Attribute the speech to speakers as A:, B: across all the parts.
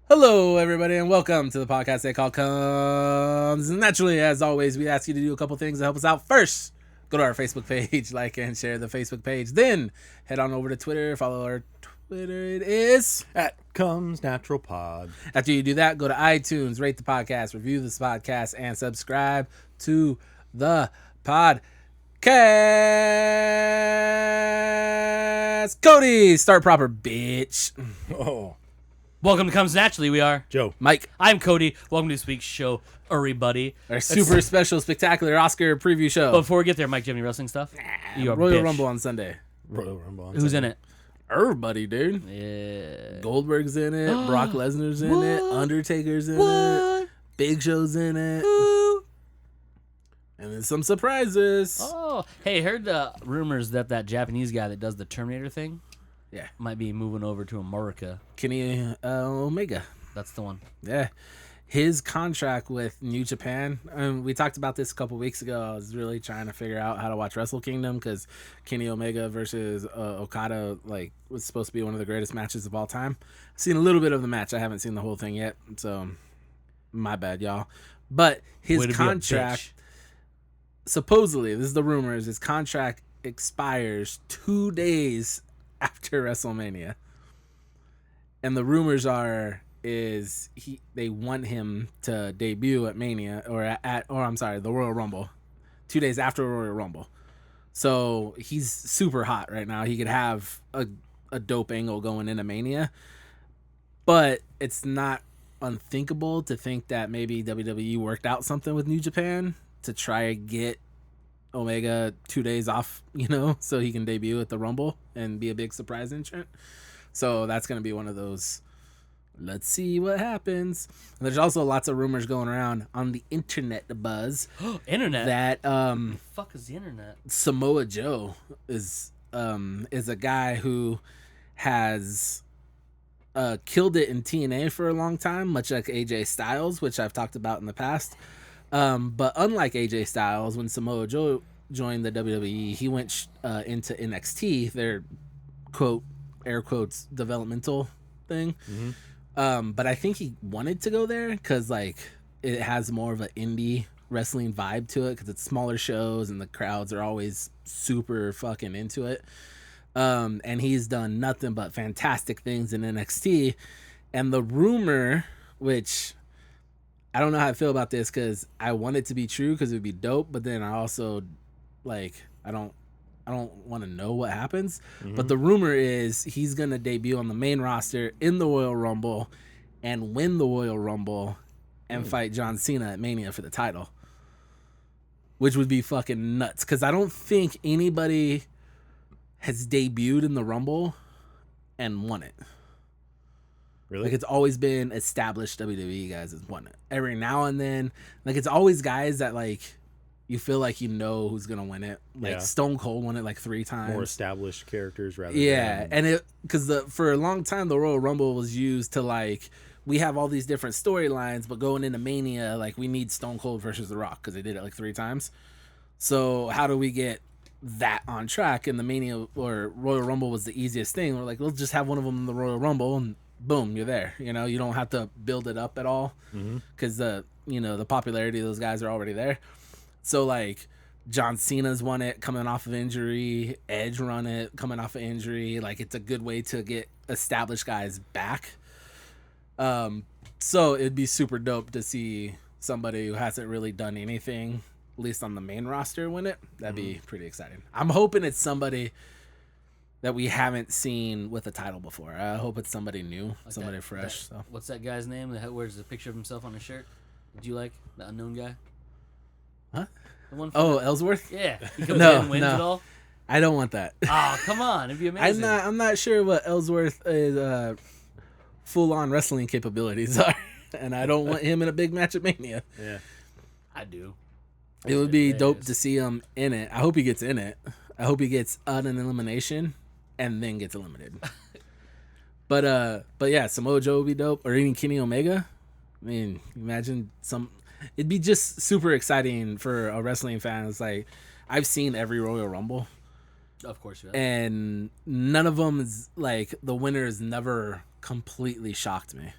A: Hello, everybody, and welcome to the podcast they call Comes Naturally. As always, we ask you to do a couple things to help us out. First, go to our Facebook page, like and share the Facebook page. Then, head on over to Twitter, follow our Twitter. It is
B: at Comes Natural Pod.
A: After you do that, go to iTunes, rate the podcast, review this podcast, and subscribe to the podcast. Cody, start proper, bitch.
B: Oh,
C: Welcome to Comes Naturally. We are
B: Joe.
A: Mike,
C: I'm Cody. Welcome to this week's show, everybody.
A: our super special, spectacular Oscar preview show.
C: Before we get there, Mike, do you have any wrestling stuff? You are
A: Royal
C: bitch.
A: Rumble on Sunday.
B: Royal Rumble.
C: Who's in it?
A: Everybody, dude.
C: Yeah.
A: Goldberg's in it. Brock Lesnar's in it. Undertaker's in it.
C: What?
A: Big Show's in it.
C: Who?
A: And then some surprises.
C: Oh, hey, heard the rumors that Japanese guy that does the Terminator thing
A: Yeah.
C: might be moving over to America.
A: Kenny Omega.
C: That's the one.
A: Yeah. His contract with New Japan, we talked about this a couple weeks ago. I was really trying to figure out how to watch Wrestle Kingdom because Kenny Omega versus Okada was supposed to be one of the greatest matches of all time. I've seen a little bit of the match. I haven't seen the whole thing yet, so my bad, y'all. But his
C: Way to be a
A: contract, supposedly, this is the rumors, his contract expires 2 days after WrestleMania. And the rumors they want him to debut at Mania or the Royal Rumble 2 days after Royal Rumble. So he's super hot right now. He could have a dope angle going into Mania, but it's not unthinkable to think that maybe WWE worked out something with New Japan to try to get Omega 2 days off, so he can debut at the Rumble and be a big surprise entrant. So that's going to be one of those, let's see what happens. And there's also lots of rumors going around on the internet, the buzz,
C: Internet?
A: that
C: the fuck is the internet?
A: Samoa Joe is a guy who has killed it in TNA for a long time, much like AJ Styles, which I've talked about in the past. But unlike AJ Styles, when Samoa Joe joined the WWE, he went into NXT, their quote, air quotes, developmental thing.
B: Mm-hmm.
A: But I think he wanted to go there because it has more of an indie wrestling vibe to it because it's smaller shows and the crowds are always super fucking into it. And he's done nothing but fantastic things in NXT. And the rumor, which I don't know how I feel about this because I want it to be true because it would be dope, but then I also I don't want to know what happens.
B: Mm-hmm.
A: But the rumor is he's gonna debut on the main roster in the Royal Rumble and win the Royal Rumble and fight John Cena at Mania for the title, which would be fucking nuts because I don't think anybody has debuted in the Rumble and won it.
B: Really?
A: It's always been established WWE guys has won it. Every now and then, it's always guys that you feel like who's gonna win it.
B: Yeah.
A: Stone Cold won it 3 times.
B: More established characters rather
A: Yeah,
B: than...
A: and for a long time the Royal Rumble was used to we have all these different storylines, but going into Mania we need Stone Cold versus The Rock because they did it 3 times. So how do we get that on track? And the Mania or Royal Rumble was the easiest thing. We're let's just have one of them in the Royal Rumble and boom, you're there. You don't have to build it up at all because the popularity of those guys are already there. So John Cena's won it coming off of injury. Edge run it coming off of injury. It's a good way to get established guys back. So it'd be super dope to see somebody who hasn't really done anything, at least on the main roster, win it. That'd be pretty exciting. I'm hoping it's somebody that we haven't seen with a title before. I hope it's somebody new, somebody fresh. So
C: What's that guy's name that wears the picture of himself on his shirt? Did you like the unknown guy?
A: Huh?
C: The one from
A: Ellsworth?
C: Yeah. He comes
A: No,
C: in and wins
A: no.
C: it all?
A: I don't want that.
C: Oh, come on. It'd be amazing.
A: I'm not sure what Ellsworth is full on wrestling capabilities are. And I don't want him in a big match at Mania.
B: Yeah.
C: I do.
A: It would be dope to see him in it. I hope he gets in it. I hope he gets an elimination and then gets eliminated. But yeah, Samoa Joe would be dope, or even Kenny Omega. I mean, imagine it'd be just super exciting for a wrestling fan. It's I've seen every Royal Rumble.
C: Of course you have.
A: And none of them is the winner has never completely shocked me.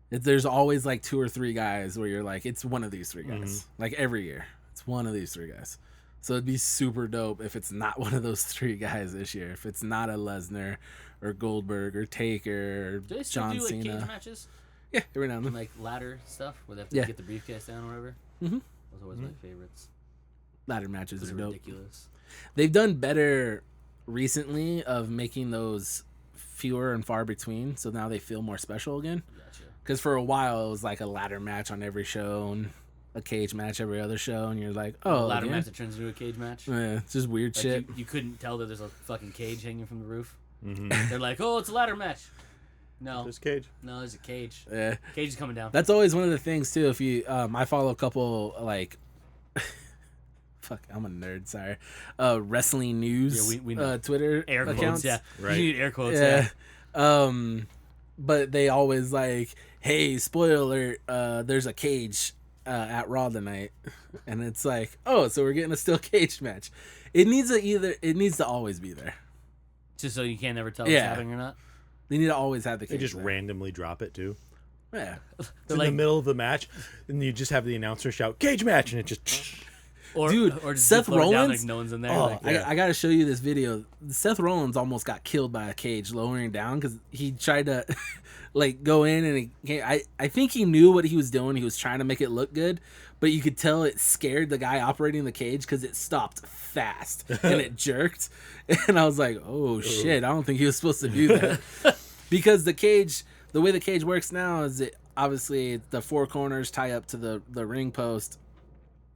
A: There's always like 2 or 3 guys where you're like, it's one of these 3 guys.
B: Mm-hmm.
A: Like every year, it's one of these 3 guys. So it'd be super dope if it's not one of those 3 guys this year. If it's not a Lesnar or Goldberg or Taker or
C: Do they still
A: John
C: do like
A: Cena.
C: cage matches?
A: Yeah, every now and
C: And
A: then.
C: like ladder stuff where they have to
A: Yeah.
C: get the briefcase down or whatever?
A: Mhm.
C: Those are always my favorites.
A: Ladder matches
C: Those
A: are
C: are
A: dope.
C: ridiculous.
A: They've done better recently of making those fewer and far between, so now they feel more special again.
C: Gotcha.
A: Because for a while it was like a ladder match on every show and a cage match every other show, and you're like, oh,
C: Ladder
A: again?
C: match that turns into a cage match.
A: Yeah, it's just weird
C: Like
A: shit.
C: you couldn't tell that there's a fucking cage hanging from the roof.
B: Mm-hmm.
C: They're like, oh, it's a ladder match. No,
B: This cage.
C: no, there's a cage.
A: Yeah,
C: Cage is coming down.
A: that's always one of the things too. If you, I follow a couple like, fuck, I'm a nerd. Sorry, wrestling news.
C: Yeah, we know.
A: Twitter
C: Air quotes,
A: accounts.
C: yeah.
B: Right.
C: You need air quotes, yeah.
A: Yeah. But they always like, hey, spoiler alert, there's a cage at Raw tonight, and it's like, oh, so we're getting a steel cage match. It needs to always be there.
C: Just so you can't ever tell if
A: Yeah.
C: it's happening or not.
A: They need to always have the
B: They
A: cage.
B: just
A: there.
B: randomly drop it too.
A: Yeah.
B: It's
C: They're
B: in
C: like,
B: the middle of the match, and you just have the announcer shout "cage match," and it just.
C: or,
A: Dude,
C: or just
A: Seth
C: float down
A: Rollins?
C: like no one's in there.
A: Oh,
C: like,
B: yeah.
A: I got to show you this video. Seth Rollins almost got killed by a cage lowering down because he tried to like go in and I think he knew what he was doing. He was trying to make it look good, but you could tell it scared the guy operating the cage because it stopped fast and it jerked. And I was like, oh shit, I don't think he was supposed to do that. Because the way the cage works now is it obviously the 4 corners tie up to the ring post.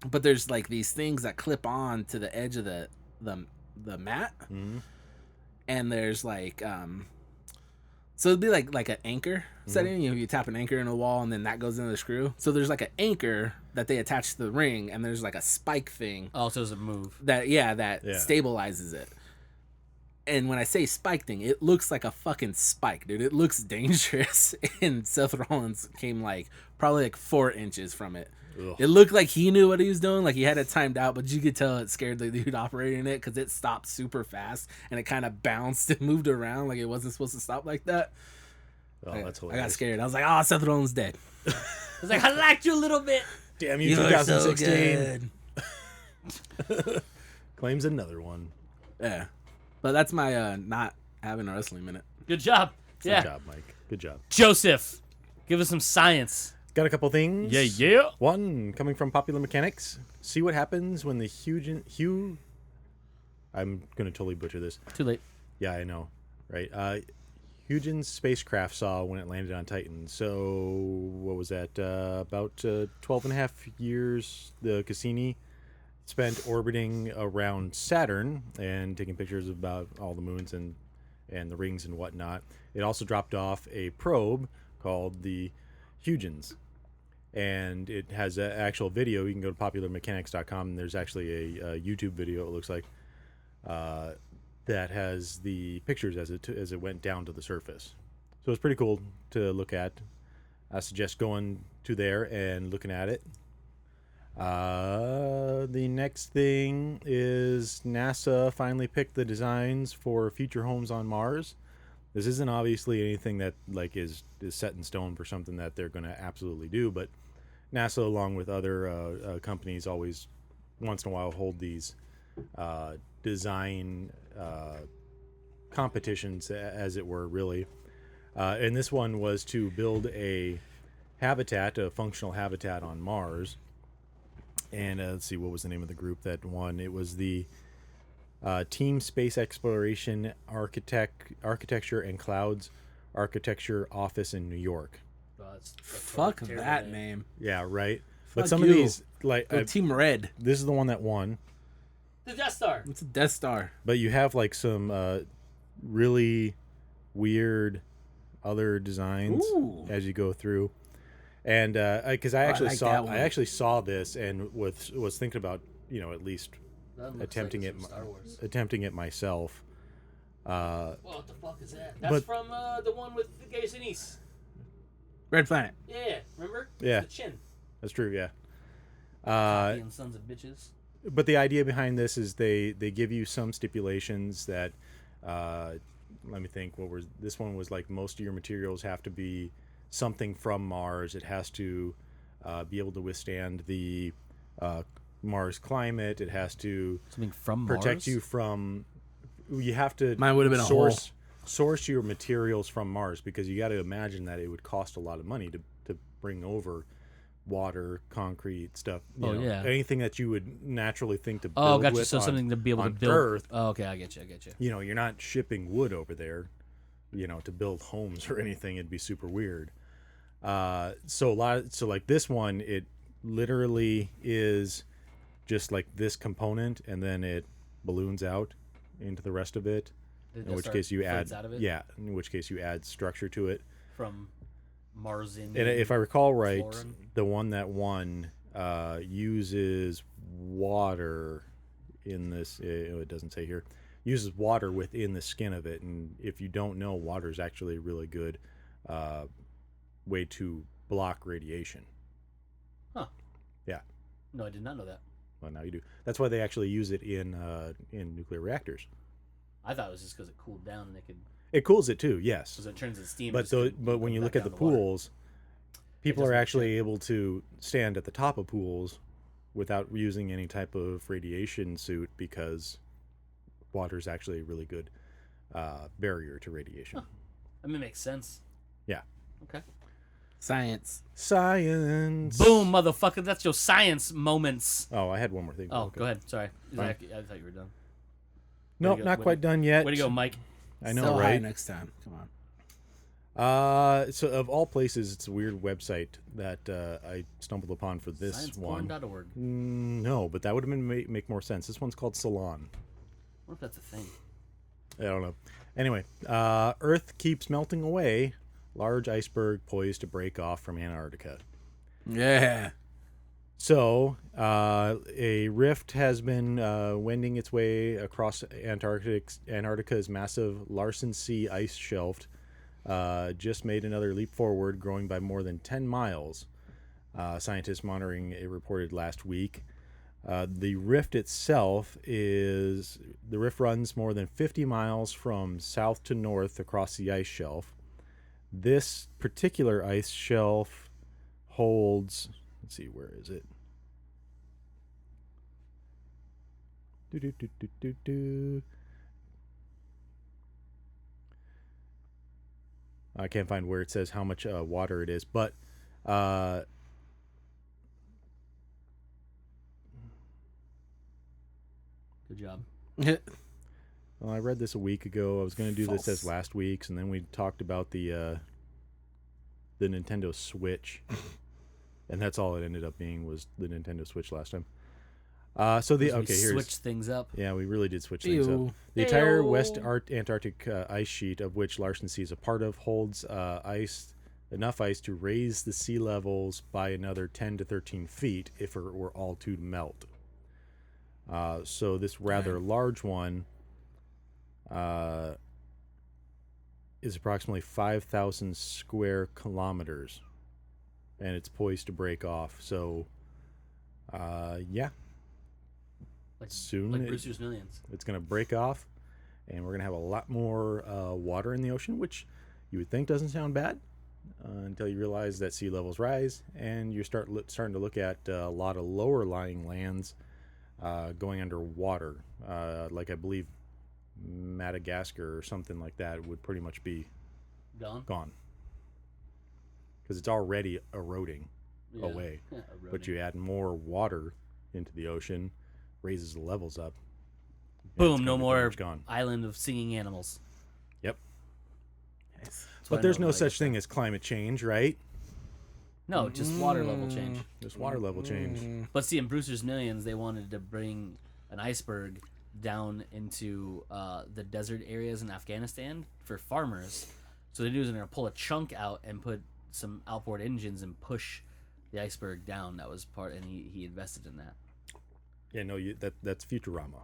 A: But there's like these things that clip on to the edge of the mat, and there's like so it'd be like an anchor setting. You tap an anchor in a wall, and then that goes into the screw. So there's like an anchor that they attach to the ring, and there's like a spike thing
C: oh, so it's a move.
A: that stabilizes it. And when I say spike thing, it looks like a fucking spike, dude. It looks dangerous. And Seth Rollins came like probably like 4 inches from it.
B: Ugh.
A: It looked like he knew what he was doing, like he had it timed out, but you could tell it scared the dude operating it because it stopped super fast and it kind of bounced and moved around like it wasn't supposed to stop like that.
B: Oh, that's
A: I got
B: hilarious.
A: scared. I was like, oh, Seth Rollins dead.
C: I was like, I liked you a little bit.
B: Damn you,
A: are so
B: 2016
A: good.
B: claims another one.
A: Yeah, but that's my not having a wrestling minute.
C: Good job. Yeah.
B: Good job, Mike. Good job.
C: Joseph, give us some science.
B: Got a couple things.
C: Yeah.
B: One coming from Popular Mechanics. See what happens when the I'm gonna totally butcher this.
C: Too late.
B: Yeah, I know, right? Huygens spacecraft saw when it landed on Titan. So what was that? About 12 and a half years. The Cassini spent orbiting around Saturn and taking pictures about all the moons and the rings and whatnot. It also dropped off a probe called the Huygens, and it has an actual video. You can go to popularmechanics.com, and there's actually a YouTube video, it looks like, that has the pictures as it went down to the surface. So it's pretty cool to look at. I suggest going to there and looking at it. The next thing is NASA finally picked the designs for future homes on Mars. This isn't obviously anything that like is set in stone for something that they're going to absolutely do, but NASA, along with other companies, always once in a while hold these design competitions, as it were, really. And this one was to build a functional habitat on Mars. And let's see, what was the name of the group that won? It was the Team Space Exploration Architecture and Clouds Architecture Office in New York.
A: Fuck that name.
B: Yeah, right.
A: Fuck
B: But some of
A: you.
B: these, like,
A: Team Red.
B: this is the one that won.
C: The Death Star.
A: It's a Death Star.
B: But you have like some really weird other designs as you go through. And because I actually saw this and was thinking about, at least attempting it myself.
C: What the fuck is that? That's from the one with the Gay Sinise.
A: Red Planet.
C: Yeah, remember?
B: Yeah.
C: The chin.
B: That's true, yeah.
C: Copying sons of bitches.
B: But the idea behind this is they give you some stipulations that let me think, this one was like most of your materials have to be something from Mars. It has to be able to withstand the Mars climate. It has to
C: Something from
B: protect
C: Mars?
B: you from. You have to
A: Mine would have been a
B: source your materials from Mars, because you got to imagine that it would cost a lot of money to bring over water, concrete, stuff. You know,
C: yeah.
B: anything that you would naturally think to build
C: Oh, gotcha.
B: with
C: So
B: on,
C: something to be able to
B: on
C: build.
B: Earth.
C: Oh, okay, I get you.
B: You know, you're not shipping wood over there, you know, to build homes or anything. It'd be super weird. So like this one, it literally is just like this component, and then it balloons out into the rest of it. In which case you add, in which case you add structure to it.
C: From Marsian.
B: And if I recall right,
C: Florin?
B: the one that won uses water in this. It doesn't say here. Uses water within the skin of it, and if you don't know, water is actually a really good way to block radiation.
C: Huh.
B: Yeah.
C: No, I did not know that.
B: Well, now you do. That's why they actually use it in nuclear reactors.
C: I thought it was just because it cooled down and it could.
B: It cools it too, yes.
C: Because it turns into steam.
B: But when you look at the pools, people are actually able to stand at the top of pools without using any type of radiation suit, because water is actually a really good barrier to radiation.
C: Huh. I mean, it makes sense.
B: Yeah.
C: Okay.
A: Science.
C: Boom, motherfucker. That's your science moments.
B: Oh, I had one more thing.
C: Oh, go ahead. Sorry.
B: Fine.
C: I thought you were done.
B: Nope, not quite done yet.
C: Way to go, Mike.
B: I know,
A: Sell high
B: right?
A: next time. Come on.
B: So of all places, it's a weird website that I stumbled upon for this one.
C: Scienceporn.org.
B: No, but that would have been make more sense. This one's called Salon.
C: What if that's a thing?
B: I don't know. Anyway, Earth keeps melting away. Large iceberg poised to break off from Antarctica.
A: Yeah.
B: So, a rift has been wending its way across Antarctica's massive Larsen C ice shelf. Just made another leap forward, growing by more than 10 miles. Scientists monitoring it reported last week. The rift itself runs more than 50 miles from south to north across the ice shelf. This particular ice shelf holds, let's see, where is it? I can't find where it says how much water it is, but
C: Good job.
B: well, I read this a week ago. I was going to do this as
A: False.
B: last week's, and then we talked about the Nintendo Switch, and that's all it ended up being was the Nintendo Switch last time.
C: Switch things up.
B: Yeah, we really did switch things up.
A: Ew.
B: The entire
C: Ew.
B: West Antarctic ice sheet, of which Larsen C is a part of, holds enough ice to raise the sea levels by another 10 to 13 feet if it were all to melt. So this rather large one is approximately 5,000 square kilometers, and it's poised to break off. So, yeah. Soon
C: Like Brewster's Millions.
B: it's going to break off, and we're going to have a lot more water in the ocean, which you would think doesn't sound bad until you realize that sea levels rise, and you're starting to look at a lot of lower lying lands going underwater. Like I believe Madagascar or something like that would pretty much be gone because it's already eroding away.
C: Yeah,
B: But you add more water into the ocean, raises the levels up.
C: Boom, no more
B: gone.
C: island of singing animals.
B: Yep.
A: Nice.
B: But there's no such thing as climate change, right?
C: No, just water level change.
B: Just water level change.
C: But see, in Brewster's Millions, they wanted to bring an iceberg down into the desert areas in Afghanistan for farmers. So they do is they're going to pull a chunk out and put some outboard engines and push the iceberg down. That was part, and he invested in that.
B: Yeah, no, that's Futurama.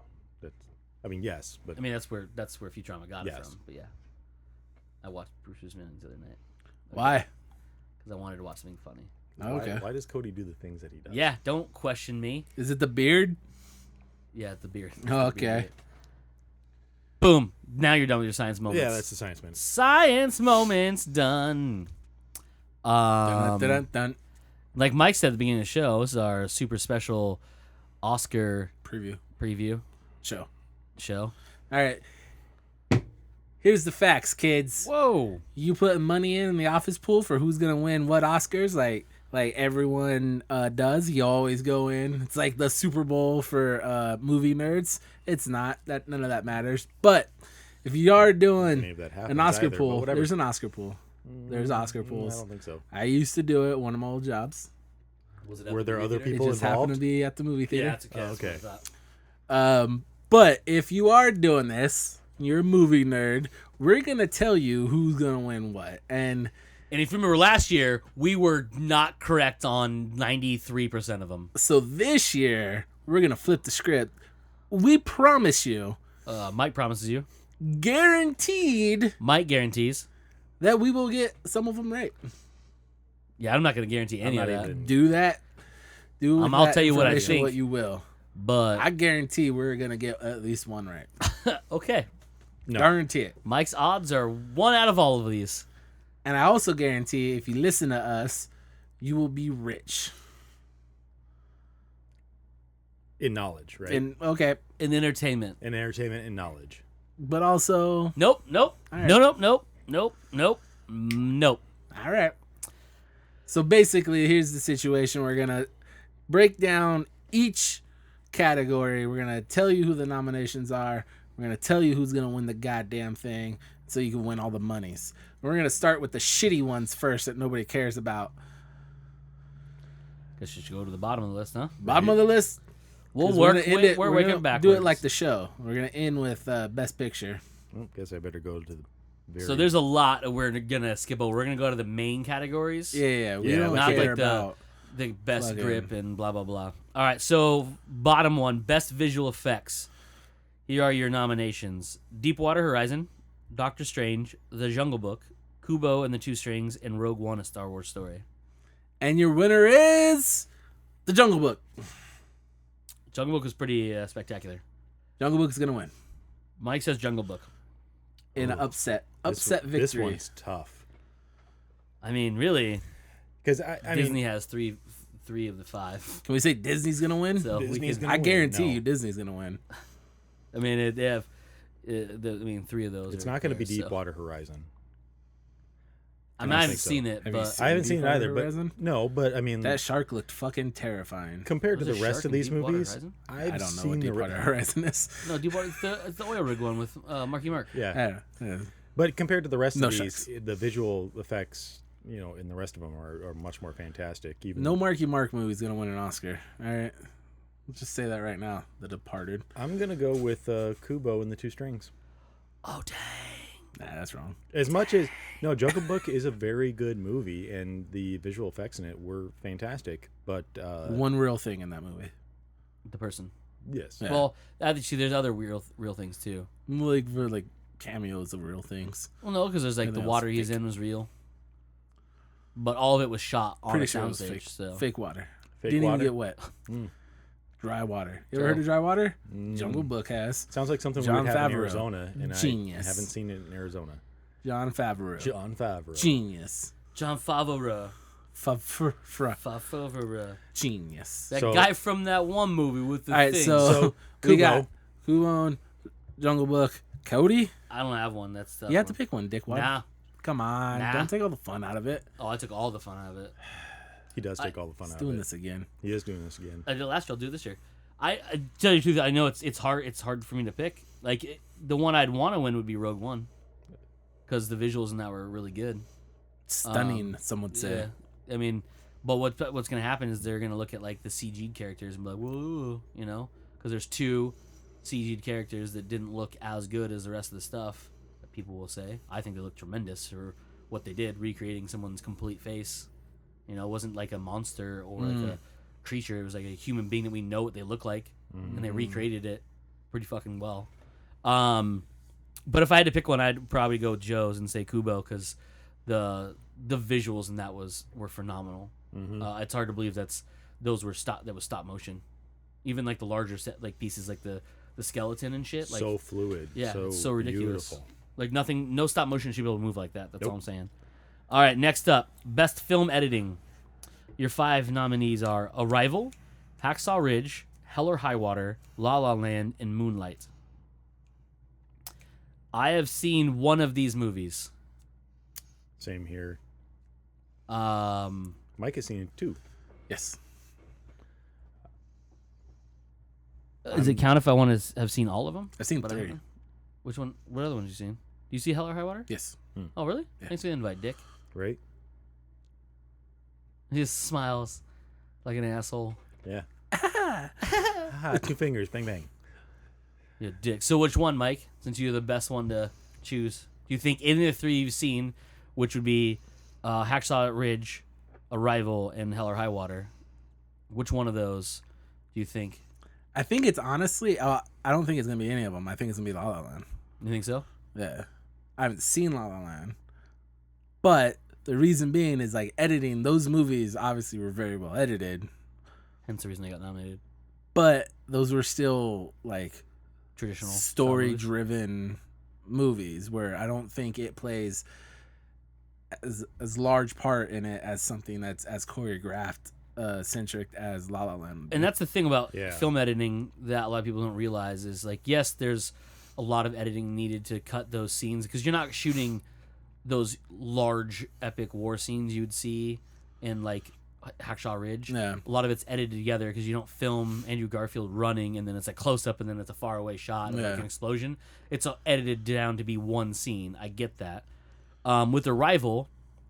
B: Yes, but
C: I mean, that's where Futurama got it
B: Yes.
C: from. But yeah, I watched Brewster's Millions the other night.
A: Why?
C: Because I wanted to watch something funny.
A: Okay.
B: why does Cody do the things that he does?
C: Yeah, don't question me.
A: Is it the beard?
C: Yeah, the beard.
A: Oh, okay.
C: Boom. Now you're done with your science moments.
B: Yeah, that's the science man.
C: Science moments done.
A: Dun, dun, dun, dun.
C: Like Mike said at the beginning of the show, this is our super special Oscar preview
A: Show.
C: show.
A: All right. Here's the facts, kids.
C: Whoa.
A: You putting money in the office pool for who's gonna win what Oscars? Like everyone does. You always go in. It's like the Super Bowl for movie nerds. It's not. That none of that matters. But if you are doing
B: Maybe that happens
A: an Oscar
B: either, but
A: pool,
B: whatever.
A: there's an Oscar pool. There's Oscar
B: I
A: pools.
B: don't think so.
A: I used to do it. One of my old jobs.
C: Was it
B: Were there other
A: It
B: people
A: just happened
B: involved?
A: to be at the movie theater.
C: Yeah, it's okay.
B: Oh,
C: That's what
B: okay.
C: I thought.
A: But if you are doing this, you're a movie nerd. We're gonna tell you who's gonna win what. And
C: if you remember last year, we were not correct on 93% of them.
A: so this year, we're gonna flip the script. We promise you,
C: Mike promises you.
A: guaranteed,
C: Mike guarantees.
A: that we will get some of them right.
C: Yeah, I'm not going to guarantee any of
B: not
C: that.
B: even-
A: Do that. Do with
C: I'll
A: that
C: tell you what I
A: information
C: think.
A: what you will.
C: But
A: I guarantee we're gonna get at least one right.
C: okay,
B: No.
A: Guarantee it.
C: Mike's odds are 1 out of all of these.
A: And I also guarantee if you listen to us, you will be rich.
B: In knowledge, right?
A: And okay,
C: In entertainment.
B: In entertainment and knowledge.
A: but also
C: Nope.
A: All right.
C: Nope.
A: all right. So basically, here's the situation. We're gonna break down each category. We're gonna tell you who the nominations are. We're gonna tell you who's gonna win the goddamn thing, so you can win all the monies. We're gonna start with the shitty ones first that nobody cares about.
C: Guess you should go to the bottom of the list, huh?
A: Bottom of the list.
C: We'll
A: 'cause
C: work.
A: gonna end
C: We're
A: we're
C: working
A: gonna
C: backwards.
A: Do it like the show. We're gonna end with Best Picture.
B: Well, guess I better go to the very...
C: So there's a lot that we're gonna skip over. We're gonna go to the main categories.
A: Yeah. We
B: Yeah,
A: don't
C: not
A: care
C: like the-
A: about.
C: The best
A: Fucking-
C: grip and blah blah blah. All right, so bottom one, best visual effects. Here are your nominations: Deepwater Horizon, Doctor Strange, The Jungle Book, Kubo and the Two Strings, and Rogue One: A Star Wars Story.
A: And your winner is The Jungle Book.
C: Jungle Book was pretty spectacular.
A: Jungle Book is gonna win
C: Mike says Jungle Book.
A: in an upset victory.
B: This one's tough.
C: I mean, really,
B: Because I
C: Disney
B: mean,
C: has three of the 5.
A: Can we say Disney's gonna win?
C: So we
B: Disney's
C: could,
B: gonna
A: I
B: win.
A: guarantee
B: No.
A: you, Disney's gonna win.
C: I mean, they have. 3 of those.
B: it's
C: are
B: not going to be
C: there, so.
B: Deepwater Horizon.
C: I mean,
B: I
C: I
B: don't
C: haven't
B: think so.
C: seen it,
A: Have you
C: but
A: seen
B: I haven't seen it
A: Deepwater
B: either, but
A: Horizon?
B: no, but I mean,
A: That shark looked fucking terrifying.
B: compared to
C: Was
B: the
C: there a
B: rest
C: shark
B: of
C: in
B: these
C: Deepwater
B: movies,
C: Horizon?
B: I've
A: I don't know
B: seen
A: what
B: the
A: Deepwater Horizon is.
C: no, Deepwater. It's the oil rig one with Marky Mark.
B: Yeah,
A: Yeah.
B: but compared to the rest
A: No
B: of these,
A: sharks.
B: the visual effects, in the rest of them are much more fantastic. Even
A: No Marky Mark movie's gonna win an Oscar. All right, let's just say that right now. The Departed.
B: I'm gonna go with Kubo and the Two Strings.
C: Oh dang!
A: Nah, that's wrong.
B: As much as Jungle Book is a very good movie, and the visual effects in it were fantastic. But
A: One real thing in that movie.
C: The person.
B: yes,
A: Yeah.
C: Well, actually, there's other real things too.
A: Like for like cameos of real things.
C: Well, no, because there's like the
A: Everything else
C: water
A: is
C: he's
A: fake.
C: in was real, but all of it was shot on
A: Pretty
C: a
A: sure it was
C: soundstage.
A: fake.
C: So
A: Fake water.
B: Fake
A: Didn't
B: water?
A: even get wet.
B: Mm.
A: Dry water. You ever heard of dry water?
B: Mm.
A: Jungle Book has.
B: Sounds like something
A: John
B: we would have in
A: Favreau.
B: Arizona, and
A: Genius.
B: I haven't seen it in Arizona.
A: John Favreau.
B: John Favreau.
A: Genius.
C: John Favreau. Favreau.
A: Genius.
C: That
B: So-
C: guy from that one movie with the
A: All right,
C: thing.
A: so we
B: Kubo.
A: got who owned Jungle Book? Cody?
C: I don't have one. That's tough.
A: You have to pick one, Dick. Why?
C: Nah.
A: Come on.
C: Nah.
A: Don't take all the fun out of it.
C: Oh, I took all the fun out of it.
B: He does take all the fun
A: He's
B: out
A: doing
B: of it.
A: this again.
B: He is doing this again.
C: I did last year. I'll do it this year. I tell you the truth. I know it's hard. It's hard for me to pick. Like the one I'd want to win would be Rogue One, because the visuals in that were really good.
A: Stunning, some would say.
C: Yeah. I mean, but what's gonna happen is they're gonna look at like the CG characters and be like, whoa, because there's 2 CG characters that didn't look as good as the rest of the stuff. That people will say. I think they look tremendous for what they did, recreating someone's complete face. It wasn't like a monster or like a creature. It was like a human being that we know what they look like, and they recreated it pretty fucking well. But if I had to pick one, I'd probably go with Joe's and say Kubo, because the visuals in that were phenomenal. It's hard to believe that was stop motion. Even like the larger set like pieces, like the skeleton and shit. Like,
B: so fluid.
C: yeah,
B: so,
C: it's so ridiculous.
B: Beautiful.
C: Like no stop motion should be able to move like that. That's all I'm saying. All right, next up, best film editing. Your 5 nominees are Arrival, Hacksaw Ridge, Hell or High Water, La La Land, and Moonlight. I have seen one of these movies.
B: Same here.
C: Um,
B: Mike has seen it too.
A: Yes.
C: Does it count if I want to have seen all of them?
A: I've seen
C: But I don't
A: 3.
C: know. Which one? What other ones have you seen? Do you see Hell or High Water?
A: Yes.
C: Oh, really?
A: Yeah.
C: Thanks for the invite, Dick.
B: Right?
C: He just smiles like an asshole.
B: Yeah. 2 fingers, bang bang.
C: Yeah, Dick. So which one, Mike? Since you're the best one to choose, do you think any of the 3 you've seen, which would be Hacksaw Ridge, Arrival, and Hell or High Water, which one of those do you think?
A: I think it's honestly, I don't think it's going to be any of them. I think it's going to be La La Land.
C: You think so?
A: Yeah. I haven't seen La La Land. But the reason being is like editing, those movies obviously were very well edited.
C: Hence the reason they got nominated.
A: But those were still like
C: Traditional
A: story
C: movies.
A: driven movies where I don't think it plays as large part in it as something that's as choreographed centric as La La Land.
C: And that's the thing about
B: Yeah.
C: film editing that a lot of people don't realize is like, yes, there's a lot of editing needed to cut those scenes because you're not shooting those large epic war scenes you'd see in like Hacksaw Ridge.
A: Yeah.
C: A lot of it's edited together because you don't film Andrew Garfield running and then it's a close up and then it's a far away shot of like
A: Yeah.
C: an explosion. It's all edited down to be one scene. I get that. With Arrival,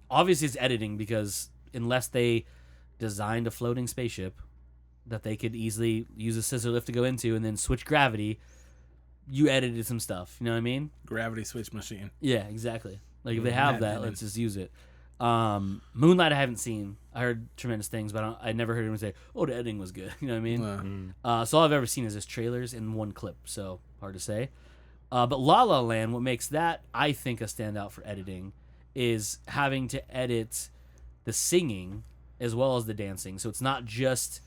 C: obviously it's editing because unless they designed a floating spaceship that they could easily use a scissor lift to go into and then switch gravity, you edited some stuff. You know what I mean?
A: Gravity switch machine.
C: Yeah, exactly. Like if they have that,
A: editing.
C: let's just use it. Moonlight I haven't seen. I heard tremendous things, but I never heard anyone say, "Oh, the editing was good." You know what I mean? So all I've ever seen is just trailers in one clip. So hard to say. But La La Land, what makes that I think a standout for editing is having to edit the singing as well as the dancing. So it's not just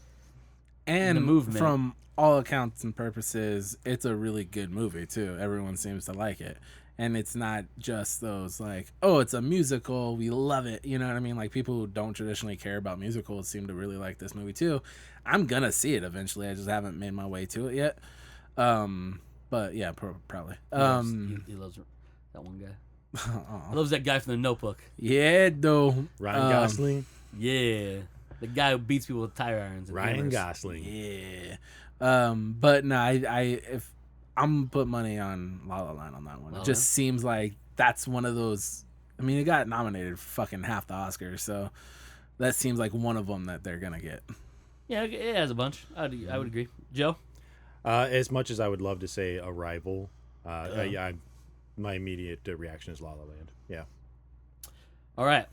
A: And
C: the movement.
A: from all accounts and purposes, it's a really good movie too. Everyone seems to like it. And it's not just those like, oh, it's a musical, we love it. You know what I mean? Like people who don't traditionally care about musicals seem to really like this movie too. I'm gonna see it eventually. I just haven't made my way to it yet. But yeah, probably.
C: he loves that one guy. He loves that guy from The Notebook.
A: Yeah, though.
B: Ryan Gosling.
C: Yeah, the guy who beats people with tire irons. and
B: Ryan
C: hammers.
B: Gosling.
A: Yeah. But no, if I'm gonna put money on La La Land on that one.
C: La
A: It
C: La
A: just
C: Land?
A: seems like that's one of those. I mean, it got nominated for fucking half the Oscars, so that seems like one of them that they're gonna get.
C: Yeah, it has a bunch. I would agree. Joe?
B: As much as I would love to say Arrival, yeah, my immediate reaction is La La Land. Yeah.
C: All right.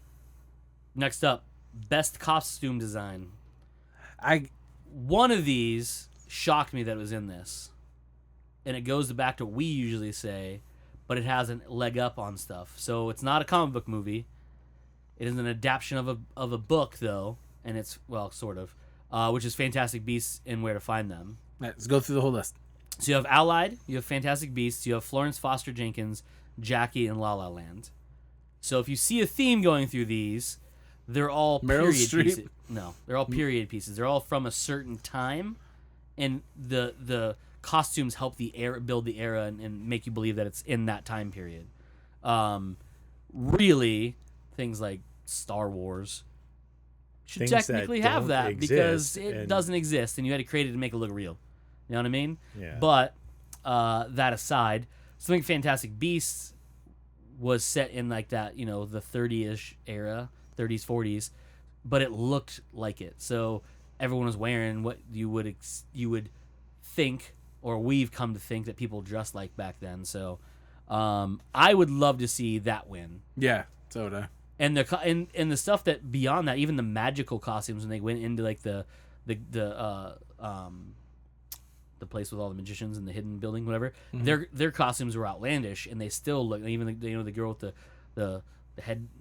C: Next up, best costume design. One of these shocked me that it was in this. And it goes back to what we usually say, but it has a leg up on stuff. So it's not a comic book movie. It is an adaptation of a book, though, and it's, well, sort of, which is Fantastic Beasts and Where to Find Them.
A: Let's go through the whole list.
C: So you have Allied, you have Fantastic Beasts, you have Florence Foster Jenkins, Jackie, and La La Land. So if you see a theme going through these, they're all
A: Meryl
C: period
A: Streep?
C: pieces. No, they're all period pieces. They're all from a certain time, and the costumes help the era, build the era, and make you believe that it's in that time period. Really, things like Star Wars should
B: Things that
C: technically have
B: don't
C: that because
B: exist,
C: it
B: and-
C: doesn't exist, and you had to create it to make it look real. You know what I mean?
B: Yeah.
C: But that aside, something Fantastic Beasts was set in like that, you know, the 30-ish era, 30s, 40s, but it looked like it. So everyone was wearing what you would think, or we've come to think that people dressed like back then. So I would love to see that win.
A: Yeah, so would I.
C: And the stuff that beyond that, even the magical costumes when they went into like the place with all the magicians and the hidden building, whatever, their costumes were outlandish, and they still look. Even the girl with the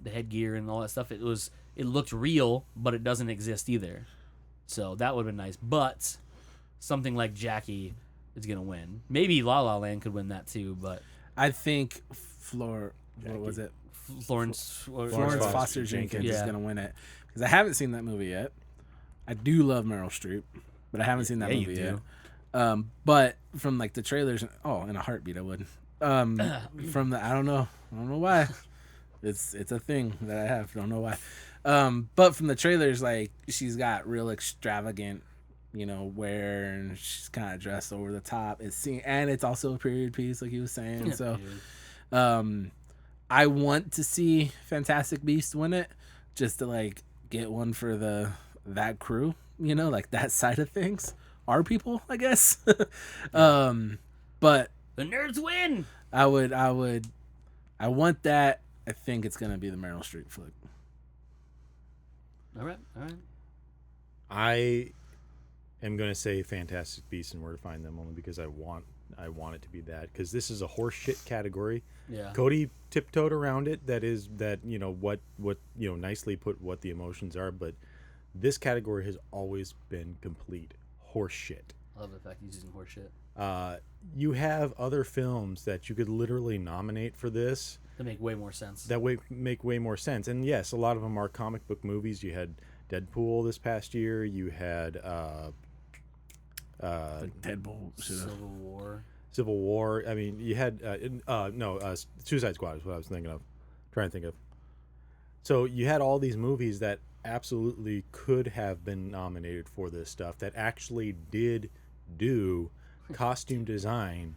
C: headgear and all that stuff. It looked real, but it doesn't exist either. So that would have been nice. But something like Jackie is gonna win. Maybe La La Land could win that too. But
A: I think what was it?
C: Florence
A: Florence Foster Jenkins is
C: Yeah.
A: gonna win it because I haven't seen that movie yet. I do love Meryl Streep, but I haven't seen that
C: Yeah, you
A: movie
C: do.
A: yet. But from like the trailers, in a heartbeat I would. From the I don't know why. It's a thing that I have. Don't know why. But from the trailers, like she's got real extravagant, wear, and she's kind of dressed over the top. And it's also a period piece, like he was saying. So, I want to see Fantastic Beast win it, just to like get one for that crew, like that side of things. Our people, I guess. But
C: the nerds win.
A: I want that. I think it's gonna be the Meryl Streep flick.
C: All right.
B: I am going to say Fantastic Beasts and Where to Find Them only because I want it to be that, because this is a horse shit category.
C: Yeah.
B: Cody tiptoed around it. That what nicely put what the emotions are, but this category has always been complete horse shit.
C: I love the fact he's using horse shit.
B: You have other films that you could literally nominate for this
C: That make way more sense.
B: make way more sense. And yes, a lot of them are comic book movies. You had Deadpool this past year. You had
A: Deadpool,
C: Civil War.
B: I mean, you had Suicide Squad is what I was trying to think of. So you had all these movies that absolutely could have been nominated for this stuff, that actually did do costume design,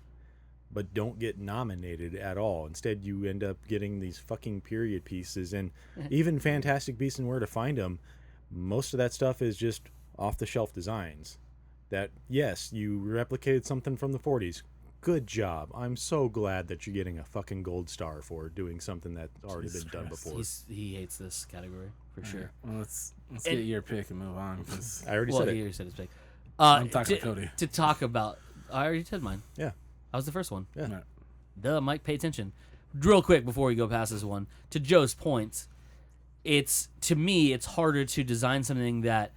B: but don't get nominated at all. Instead, you end up getting these fucking period pieces. And even Fantastic Beasts and Where to Find Them, most of that stuff is just off-the-shelf designs. That, yes, you replicated something from the 40s. Good job. I'm so glad that you're getting a fucking gold star for doing something that's already been done before.
C: He hates this category for sure.
A: Well, let's get your pick and move on. Cause
B: I already
C: Well,
B: said
C: he
B: it.
C: already said his pick.
A: I'm talking to Cody.
C: To talk about, I already said mine.
B: Yeah.
C: I was the first one.
B: Yeah.
A: Right.
C: Duh, Mike, pay attention. Real quick before we go past this one, to Joe's point, to me, it's harder to design something that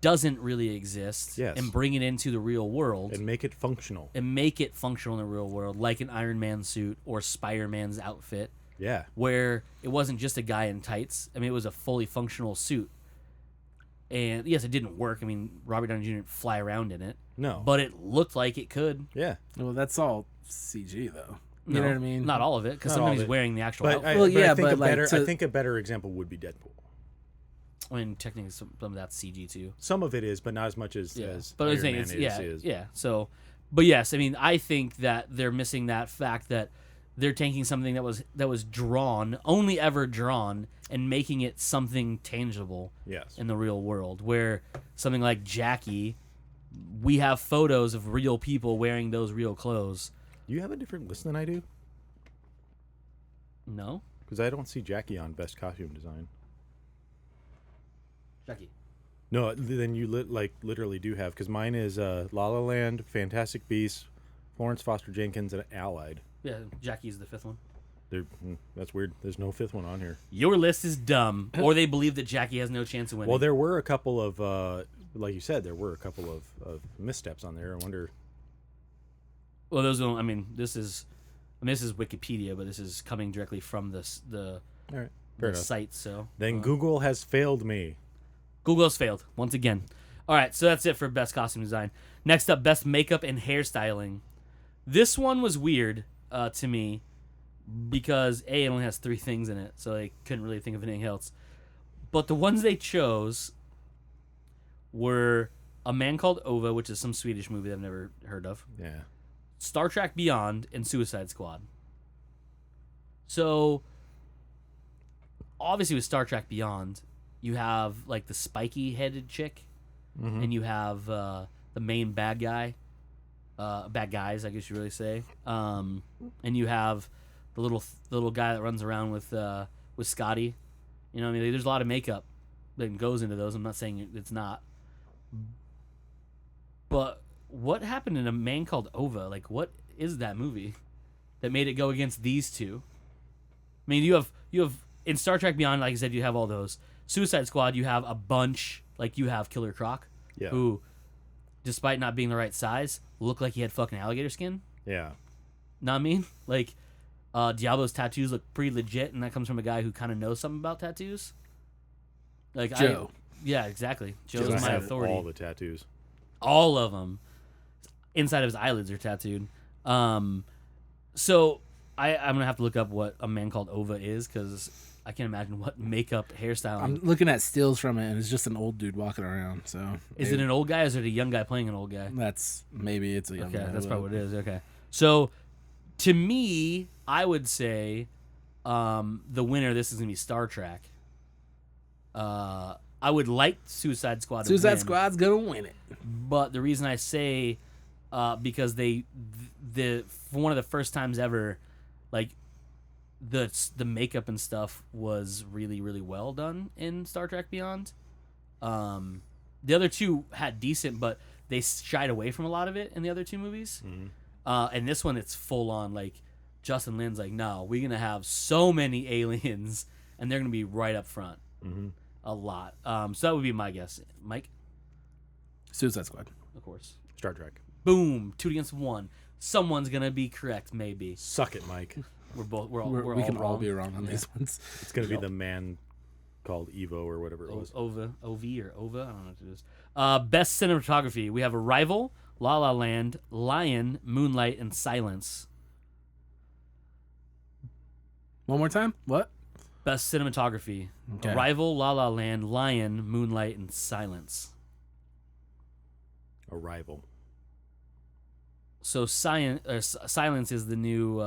C: doesn't really exist
B: Yes.
C: and bring it into the real world
B: And make it functional.
C: and make it functional in the real world, like an Iron Man suit or Spider-Man's outfit,
B: Yeah.
C: where it wasn't just a guy in tights. I mean, it was a fully functional suit. And yes, it didn't work. I mean, Robert Downey Jr. didn't fly around in it.
B: No.
C: But it looked like it could.
B: Yeah.
A: Well, that's all CG though. You
C: No,
A: know what I mean?
C: Not all of it, because
B: Not all
C: sometimes
B: of
C: he's
B: it.
C: wearing the actual
B: But
C: outfit.
A: Well,
B: I
A: yeah,
B: think
A: but, like,
B: I think a better example would be Deadpool.
C: I mean, technically, some of that's CG too.
B: Some of it is, but not as much as
C: But I was
B: Iron
C: saying,
B: Man
C: it's,
B: is.
C: yeah. So, but yes, I mean, I think that they're missing that fact that they're taking something that was drawn, only ever drawn, and making it something tangible
B: Yes.
C: in the real world. Where something like Jackie, we have photos of real people wearing those real clothes.
B: Do you have a different list than I do?
C: No,
B: Because I don't see Jackie on Best Costume Design.
C: Jackie.
B: No, then you literally do have, because mine is La La Land, Fantastic Beasts, Florence Foster Jenkins, and Allied.
C: Yeah, Jackie's the fifth one.
B: That's weird. There's no fifth one on here.
C: Your list is dumb, or they believe that Jackie has no chance of winning.
B: Well, there were a couple of, like you said, there were a couple of missteps on there. I wonder.
C: Well, those don't. I mean, this is Wikipedia, but this is coming directly from the
B: All right, fair enough.
C: site. So
B: Then Google has failed me.
C: Google has failed once again. All right, so that's it for best costume design. Next up, best makeup and hairstyling. This one was weird to me because it only has 3 things in it, so I couldn't really think of anything else. But the ones they chose were A Man Called Ova, which is some Swedish movie that I've never heard of,
B: Yeah.
C: Star Trek Beyond, and Suicide Squad. So, obviously with Star Trek Beyond, you have like the spiky-headed chick, and you have the main bad guy, bad guys, I guess you really say, and you have the little guy that runs around with Scotty. You know what I mean? There's a lot of makeup that goes into those. I'm not saying it's not, but what happened in A Man Called Ova? Like, what is that movie that made it go against these two? I mean, you have in Star Trek Beyond, like I said, you have all those. Suicide Squad, you have a bunch. Like, you have Killer Croc,
B: Yeah.
C: who, despite not being the right size, looked like he had fucking alligator skin.
B: Yeah.
C: Know what I mean? Like, Diablo's tattoos look pretty legit, and that comes from a guy who kind of knows something about tattoos. Like
A: Joe.
C: Yeah, exactly. Joe's
B: Joe
C: my
B: have
C: authority.
B: all the tattoos.
C: All of them. Inside of his eyelids are tattooed. So I'm gonna have to look up what a man called Ova is, because I can't imagine what makeup hairstyle.
A: I'm looking at stills from it, and it's just an old dude walking around. So
C: Is it an old guy, or is it a young guy playing an old guy?
A: That's maybe it's a young
C: Okay,
A: guy.
C: that's
A: but-
C: probably what it is. Okay, so to me, I would say the winner. This is gonna be Star Trek. I would like Suicide Squad. To
A: Suicide
C: win,
A: Squad's gonna win it.
C: but the reason I say because the for one of the first times ever, like the makeup and stuff was really really well done in Star Trek Beyond. The other two had decent, but they shied away from a lot of it in the other two movies. And this one, it's full on. Like Justin Lin's like, no, we're gonna have so many aliens, and they're gonna be right up front. A lot. So that would be my guess. Mike,
A: Suicide Squad.
C: of course.
B: Star Trek.
C: Boom, 2 against 1. Someone's gonna be correct, maybe.
B: Suck it, Mike.
C: We're all
A: We
C: all
A: can
C: wrong.
A: all be wrong on these ones.
B: It's gonna be the man called Evo or whatever it was.
C: Ova, or Ova, I don't know what it is. Best cinematography. We have Arrival, La La Land, Lion, Moonlight, and Silence.
A: One more time. What?
C: Best cinematography.
A: Okay.
C: Arrival, La La Land, Lion, Moonlight, and Silence.
B: Arrival.
C: So Silence is the new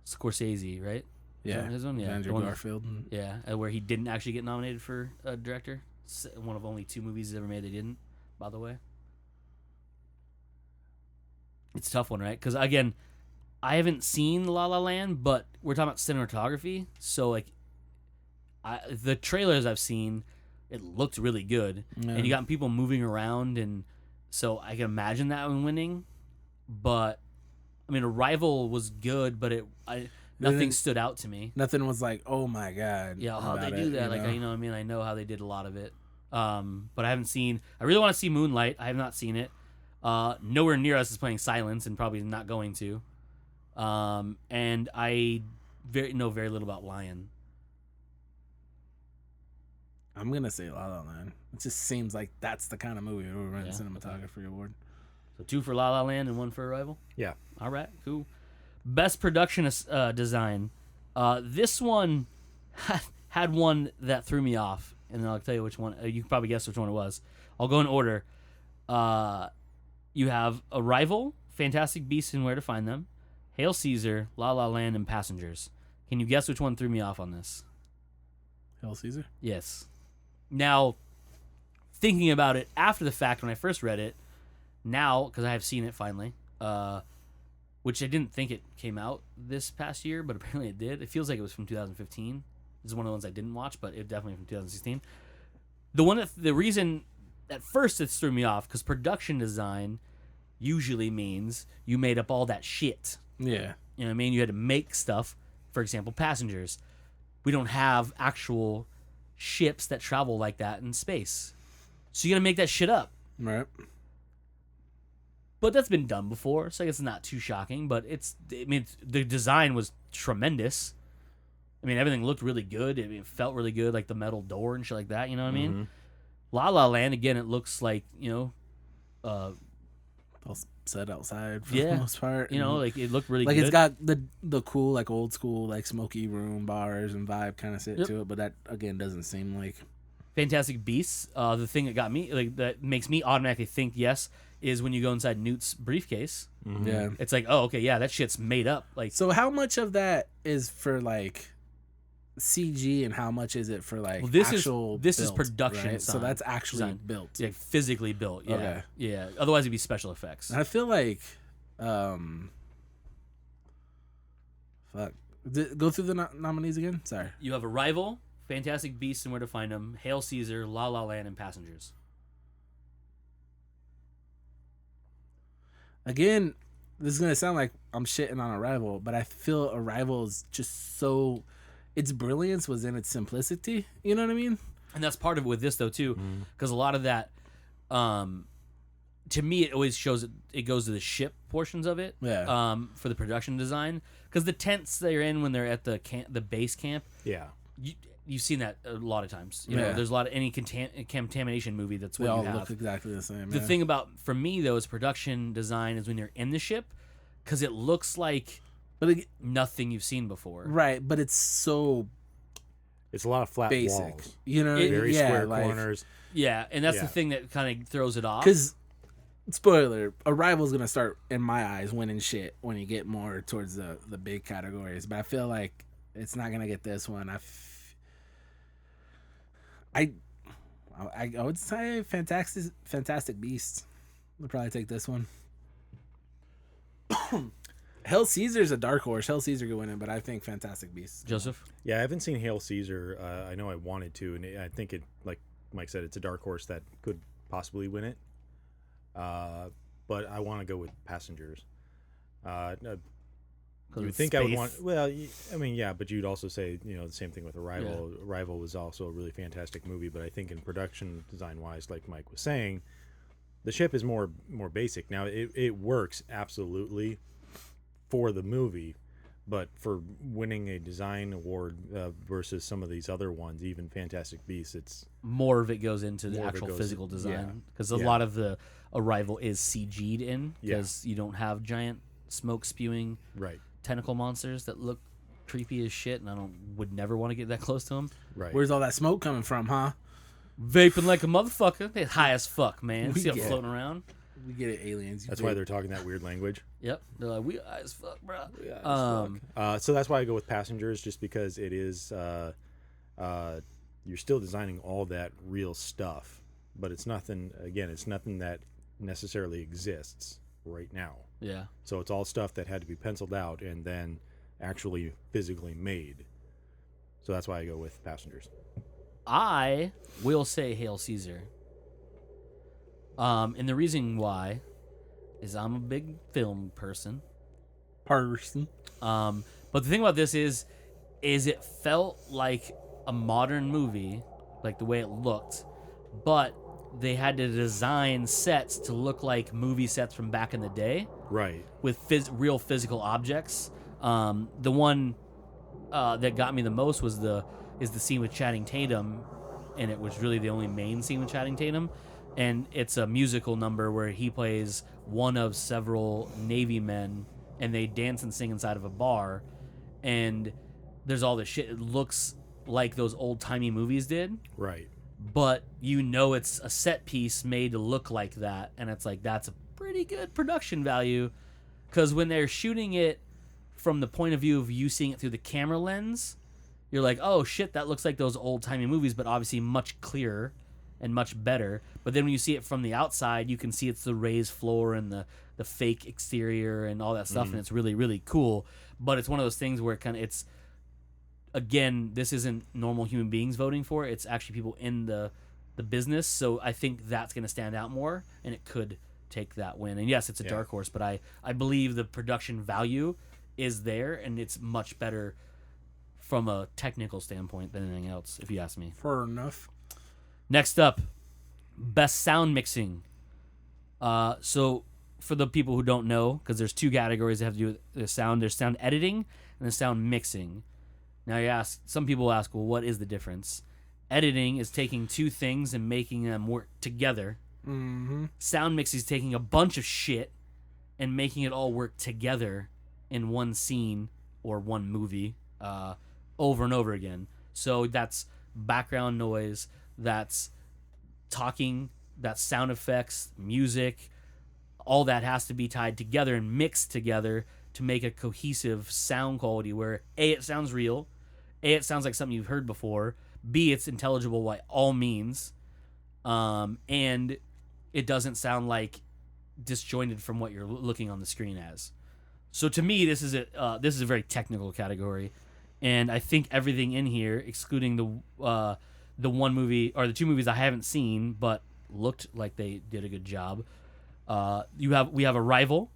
C: Scorsese, right?
A: Yeah.
C: His one? Yeah.
A: Andrew
C: The one-
A: Garfield.
C: Yeah, where he didn't actually get nominated for a director. One of only 2 movies he's ever made they didn't, by the way. It's a tough one, right? Because, again, I haven't seen La La Land, but we're talking about cinematography. So, like, the trailers I've seen, it looked really good.
A: Yeah.
C: And you got people moving around, and so I can imagine that one winning. But, I mean, Arrival was good, but nothing stood out to me.
A: Nothing was like, oh my god.
C: Yeah, how they
A: about
C: do
A: it,
C: that,
A: you
C: like
A: know?
C: you know what I mean. I know how they did a lot of it, but I haven't seen. I really want to see Moonlight. I have not seen it. Nowhere Near Us is playing Silence, and probably not going to. And I know very little about Lion.
A: I'm gonna say La La Land. It just seems like that's the kind of movie that would win
C: Yeah,
A: cinematography award.
C: So 2 for La La Land and 1 for Arrival.
B: Yeah.
C: All right, cool. Best production design. This one had one that threw me off, and I'll tell you which one. You can probably guess which one it was. I'll go in order. You have Arrival, Fantastic Beasts and Where to Find Them, Hail Caesar, La La Land, and Passengers. Can you guess which one threw me off on this?
A: Hail Caesar.
C: Yes. Now, thinking about it after the fact when I first read it, now, because I have seen it finally, which I didn't think it came out this past year, but apparently it did. It feels like it was from 2015. This is one of the ones I didn't watch, but it definitely from 2016. The reason at first it threw me off, because production design usually means you made up all that shit.
A: Yeah.
C: You know what I mean? You had to make stuff. For example, Passengers. We don't have actual ships that travel like that in space. So you got to make that shit up.
A: Right.
C: But that's been done before, so I guess it's not too shocking. But the design was tremendous. I mean, everything looked really good. It felt really good, like the metal door and shit like that. You know what I mean? La La Land, again, it looks like,
A: All set outside for
C: Yeah.
A: the most part.
C: like it looked really
A: like
C: good.
A: it's got the cool, like old school, like smoky room bars and vibe kind of sit
C: Yep.
A: to it, but that again doesn't seem like.
C: Fantastic Beasts. The thing that got me, like that makes me automatically think yes, is when you go inside Newt's briefcase.
A: Yeah.
C: It's like, oh, okay, yeah, that shit's made up. Like,
A: So how much of that is for like CG and how much is it for like
C: Well, this is-
A: actual
C: this is
A: built,
C: production
A: right? So
C: design.
A: that's actually
C: Design.
A: built.
C: like physically built. Yeah,
A: Okay.
C: yeah. Otherwise, it'd be special effects.
A: And I feel like fuck. Go through the nominees again. Sorry.
C: You have Arrival, Fantastic Beasts and Where to Find Them, Hail Caesar, La La Land, and Passengers.
A: Again, this is gonna sound like I'm shitting on Arrival, but I feel Arrival is just so. Its brilliance was in its simplicity. You know what I mean?
C: And that's part of it with this though too, because a lot of that to me, it always shows it goes to the ship portions of it.
A: Yeah.
C: For the production design, because the tents they're in when they're at the base camp.
B: Yeah.
C: You've seen that a lot of times. You know,
A: Yeah.
C: there's a lot of any contamination movie that's
A: They
C: what
A: all
C: you have.
A: look exactly the same.
C: The thing about for me though is production design is when you're in the ship, because it looks like nothing you've seen before.
A: right, but it's so
B: It's a lot of flat
A: basic.
B: walls.
A: You know,
B: Very
A: yeah,
B: square
A: like,
B: corners.
C: Yeah, and that's
B: Yeah.
C: the thing that kind of throws it off.
A: Because, spoiler, Arrival's gonna start, in my eyes, winning shit when you get more towards the big categories. But I feel like it's not gonna get this one. I would say Fantastic Beasts would probably take this one. Hell Caesar's a dark horse. Hell Caesar could win it, but I think Fantastic Beasts.
C: Joseph.
B: Yeah, I haven't seen Hail Caesar. I know I wanted to, and I think it, like Mike said, it's a dark horse that could possibly win it. But I want to go with Passengers. You would think I would want. Well, I mean, yeah, but you'd also say, you know, the same thing with Arrival.
C: Yeah.
B: Arrival was also a really fantastic movie, but I think in production design wise, like Mike was saying, the ship is more basic. Now it works absolutely for the movie, but for winning a design award versus some of these other ones, even Fantastic Beasts, it's
C: More of it goes into the
B: More of it
C: actual
B: goes
C: physical
B: in-
C: design because
B: yeah.
C: a lot of the Arrival is CG'd in
B: Yeah.
C: because you don't have giant smoke spewing
B: right,
C: tentacle monsters that look creepy as shit, and would never want to get that close to them.
B: right.
A: Where's all that smoke coming from, huh?
C: Vaping like a motherfucker. They high as fuck, man.
A: We
C: See them
A: get it.
C: floating around.
A: We get it, aliens.
B: That's why they're talking that weird language.
C: Yep. They're like, we high as fuck, bro.
B: So that's why I go with Passengers, just because it is you're still designing all that real stuff, but it's nothing. Again, it's nothing that necessarily exists right now.
C: Yeah.
B: So it's all stuff that had to be penciled out and then actually physically made. So that's why I go with Passengers.
C: I will say Hail Caesar. And the reason why is I'm a big film person.
A: Person.
C: But the thing about this is it felt like a modern movie, like the way it looked, but they had to design sets to look like movie sets from back in the day
B: Right.
C: with real physical objects. The one that got me the most was the scene with Channing Tatum, and it was really the only main scene with Channing Tatum. And it's a musical number where he plays one of several Navy men, and they dance and sing inside of a bar. And there's all this shit. It looks like those old-timey movies did,
B: Right.
C: but you know it's a set piece made to look like that. And it's like, that's a pretty good production value. Because when they're shooting it from the point of view of you seeing it through the camera lens, you're like, oh shit, that looks like those old-timey movies, but obviously much clearer and much better. But then when you see it from the outside, you can see it's the raised floor and the fake exterior and all that stuff, and it's really, really cool. But it's one of those things where it's again, this isn't normal human beings voting for it. It's actually people in the business. So I think that's going to stand out more, and it could take that win. And yes, it's a dark horse, but I believe the production value is there, and it's much better from a technical standpoint than anything else, if you ask me.
A: Fair enough.
C: Next up, best sound mixing. So for the people who don't know, because there's two categories that have to do with the sound. There's sound editing and there's sound mixing. Now some people ask, well, what is the difference? Editing is taking two things and making them work together.
A: Mm-hmm.
C: Sound mixing is taking a bunch of shit and making it all work together in one scene or one movie over and over again. So that's background noise, that's talking, that's sound effects, music. All that has to be tied together and mixed together to make a cohesive sound quality where A, it sounds real, A, it sounds like something you've heard before, B, it's intelligible by all means, and it doesn't sound like disjointed from what you're looking on the screen as. So to me, this is a very technical category, and I think everything in here, excluding the one movie or the two movies I haven't seen but looked like they did a good job. We have Arrival,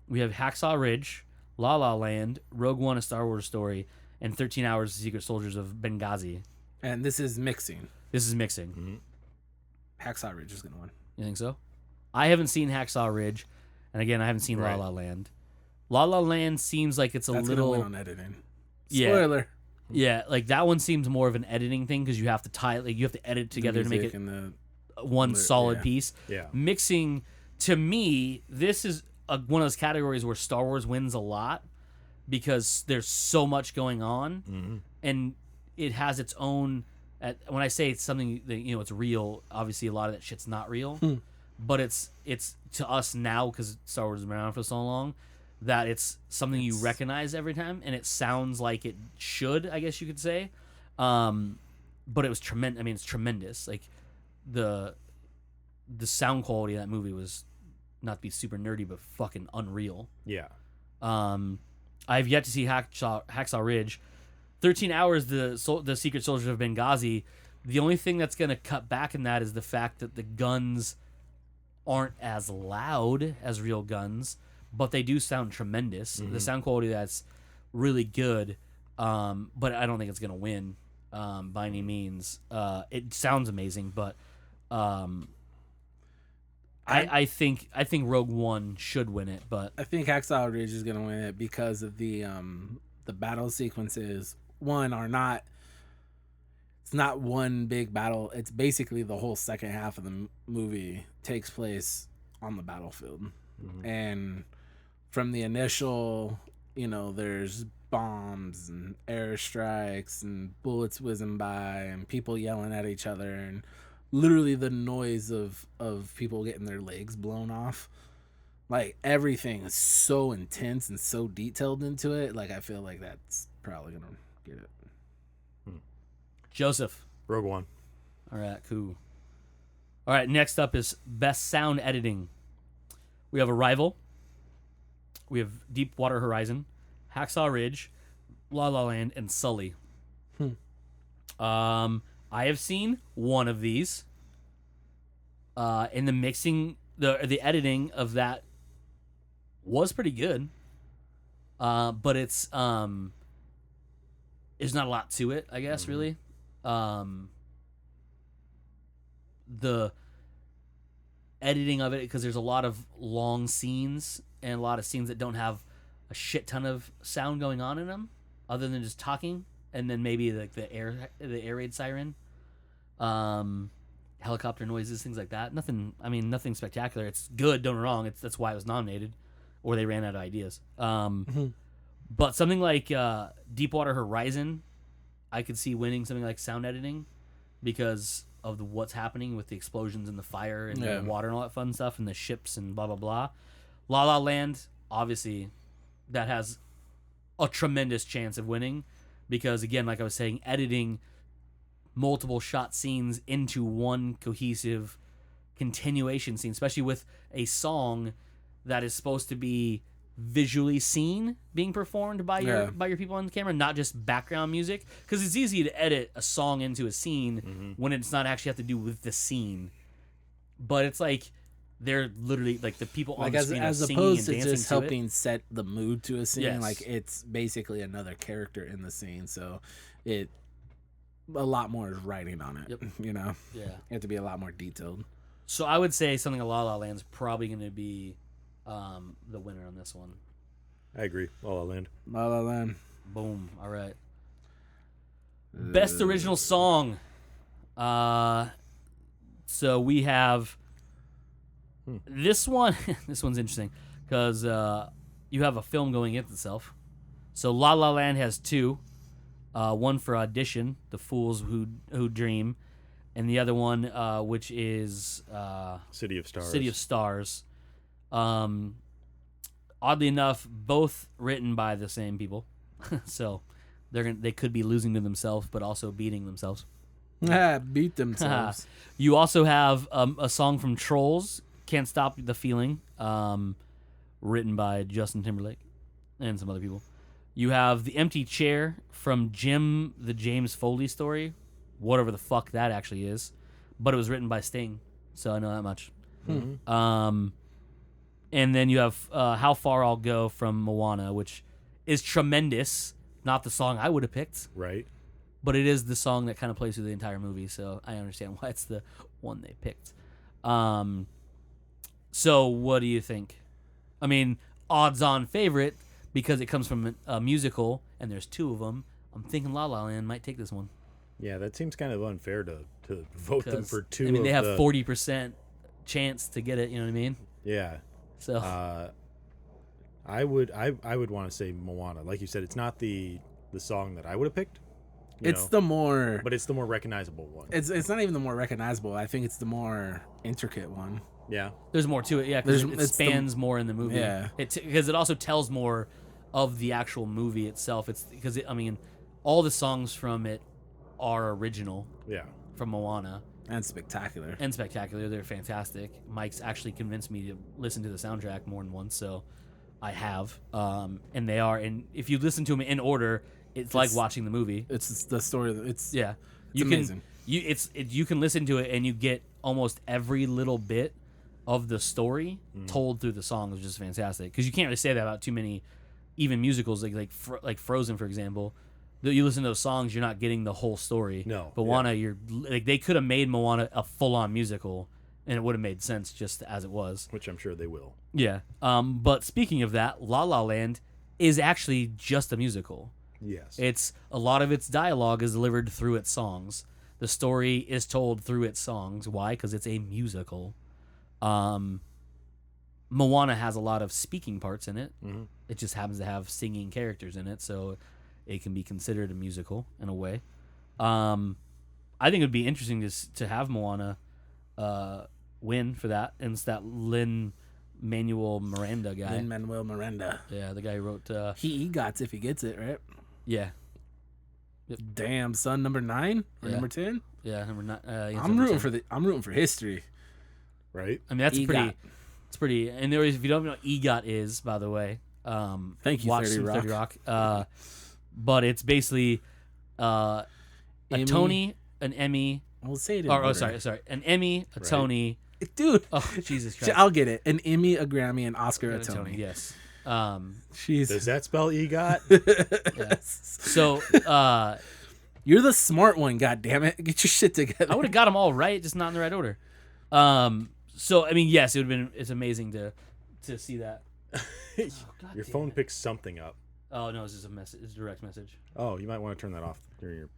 C: we have Hacksaw Ridge, La La Land, Rogue One: A Star Wars Story, and 13 Hours: The Secret Soldiers of Benghazi.
A: And this is mixing.
C: This is mixing.
B: Mm-hmm.
A: Hacksaw Ridge is gonna win.
C: You think so? I haven't seen Hacksaw Ridge, and again, I haven't seen
B: Right.
C: La La Land. La La Land seems like it's a
A: That's
C: little
A: gonna win on editing.
C: Yeah.
A: Spoiler.
C: Yeah, like that one seems more of an editing thing because you have to tie, like you have to edit together to make it
A: And the
C: one solid
A: yeah.
C: piece.
B: Yeah.
C: Mixing, to me, this is one of those categories where Star Wars wins a lot because there's so much going on, and it has its own. When I say it's something that it's real, obviously a lot of that shit's not real, but it's to us now because Star Wars has been around for so long that it's something you recognize every time, and it sounds like it should, I guess you could say. But it was tremendous. I mean, it's tremendous. Like the sound quality of that movie was, not to be super nerdy, but fucking unreal.
B: Yeah.
C: I've yet to see Hacksaw Ridge. 13 hours, the Secret Soldiers of Benghazi. The only thing that's going to cut back in that is the fact that the guns aren't as loud as real guns, but they do sound tremendous. The sound quality that's really good, but I don't think it's going to win by any means. It sounds amazing, but I think Rogue One should win it, but
A: I think Hacksaw Ridge is gonna win it because of the battle sequences. It's not one big battle. It's basically the whole second half of the movie takes place on the battlefield, and from the initial, there's bombs and airstrikes and bullets whizzing by and people yelling at each other and literally the noise of people getting their legs blown off. Like, everything is so intense and so detailed into it. Like, I feel like that's probably gonna get it.
C: Joseph.
B: Rogue One.
C: All right, cool. All right, next up is Best Sound Editing. We have Arrival. We have Deepwater Horizon, Hacksaw Ridge, La La Land, and Sully. I have seen one of these. And the mixing, the editing of that was pretty good. But there's not a lot to it, I guess, really. The editing of it, because there's a lot of long scenes and a lot of scenes that don't have a shit ton of sound going on in them, other than just talking, and then maybe like the air raid siren, helicopter noises, things like that. Nothing spectacular. It's good, don't get me wrong. That's why it was nominated, or they ran out of ideas. But something like Deepwater Horizon, I could see winning something like sound editing because of what's happening with the explosions and the fire and the water and all that fun stuff and the ships and blah, blah, blah. La La Land, obviously, that has a tremendous chance of winning because, again, like I was saying, editing multiple shot scenes into one cohesive continuation scene, especially with a song that is supposed to be visually seen being performed by your people on the camera, not just background music, because it's easy to edit a song into a scene when it's not actually have to do with the scene, but it's like they're literally like the people on the screen
A: as
C: are singing
A: opposed
C: and
A: to
C: dancing
A: just
C: to
A: helping set the mood to a scene.
C: Yes.
A: Like, it's basically another character in the scene, so a lot more is writing on it.
C: Yep.
A: You
C: Yeah.
A: have to be a lot more detailed.
C: So I would say something like La La Land's probably going to be the winner on this one.
B: I agree. La La Land.
A: La La Land.
C: Boom. All right. Best original song. So we have this one. This one's interesting because you have a film going into itself. So La La Land has two. One for Audition, The Fools Who Dream, and the other one, which is
B: City of Stars.
C: City of Stars. Oddly enough, both written by the same people, so they could be losing to themselves, but also beating themselves.
A: Beat themselves.
C: You also have a song from Trolls, "Can't Stop the Feeling," written by Justin Timberlake and some other people. You have "The Empty Chair" from Jim the James Foley Story, whatever the fuck that actually is, but it was written by Sting, so I know that much. And then you have "How Far I'll Go" from Moana, which is tremendous. Not the song I would have picked,
B: Right.
C: but it is the song that kind of plays through the entire movie, so I understand why it's the one they picked. So what do you think? I mean, odds-on favorite because it comes from a musical and there's two of them. I'm thinking La La Land might take this one.
B: Yeah, that seems kind of unfair to vote them for two.
C: I mean, they have
B: the,
C: 40% chance to get it. You know what I mean?
B: Yeah.
C: So
B: I would want to say Moana. Like you said, it's not the song that I would have picked.
A: It's the more,
B: but it's the more recognizable one.
A: it's not even the more recognizable. I think it's the more intricate one.
B: Yeah.
C: there's more to it. Yeah, because it
A: It's the-
C: spans more in the movie.
A: Yeah.
C: Because it also tells more of the actual movie itself. It's because I mean, all the songs from it are original
B: Yeah.
C: from Moana.
A: And spectacular.
C: And spectacular. They're fantastic. Mike's actually convinced me to listen to the soundtrack more than once, so I have. And they are, and if you listen to them in order, it's like watching the movie.
A: It's the story. It's
C: Yeah,
A: It's amazing.
C: You can listen to it and you get almost every little bit of the story told through the songs, which is fantastic. Because you can't really say that about too many, even musicals like Frozen, for example. You listen to those songs, you're not getting the whole story.
B: No,
C: But Moana, you're like they could have made Moana a full-on musical, and it would have made sense just as it was.
B: Which I'm sure they will.
C: Yeah. But speaking of that, La La Land is actually just a musical.
B: Yes.
C: It's a lot of its dialogue is delivered through its songs. The story is told through its songs. Why? Because it's a musical. Moana has a lot of speaking parts in it.
B: Mhm.
C: It just happens to have singing characters in it, so it can be considered a musical in a way. I think it would be interesting to have Moana win for that, and it's that Lin-Manuel Miranda guy.
A: Lin-Manuel Miranda.
C: Yeah, the guy who wrote.
A: He egots if he gets it right.
C: Yeah,
A: Damn son, number 9 or
C: Yeah.
A: number 10.
C: yeah. Number 9.
A: I'm rooting for history.
B: Right?
C: I mean, that's
A: EGOT.
C: It's pretty. And there is, if you don't know what EGOT is, by the way,
A: Thank you,
C: watch
A: 30
C: some
A: Rock.
C: 30 Rock. But it's basically a
A: Emmy.
C: Tony, an Emmy,
A: We'll say it in
C: or
A: order.
C: sorry, an Emmy, a
B: Right.
C: Tony.
A: Dude.
C: Oh, Jesus Christ.
A: I'll get it. An Emmy, a Grammy, an Oscar, a
C: And a
A: Tony.
C: yes.
A: Jeez.
B: Does that spell EGOT?
C: Yeah. So
A: You're the smart one, God damn it! Get your shit together.
C: I would have got them all right, just not in the right order. So I mean, yes, it would have been. It's amazing to see that. God
B: Your
C: damn
B: phone
C: it.
B: picks something up.
C: Oh no, it's just a message. It's a direct message.
B: Oh, you might want to turn that off during your,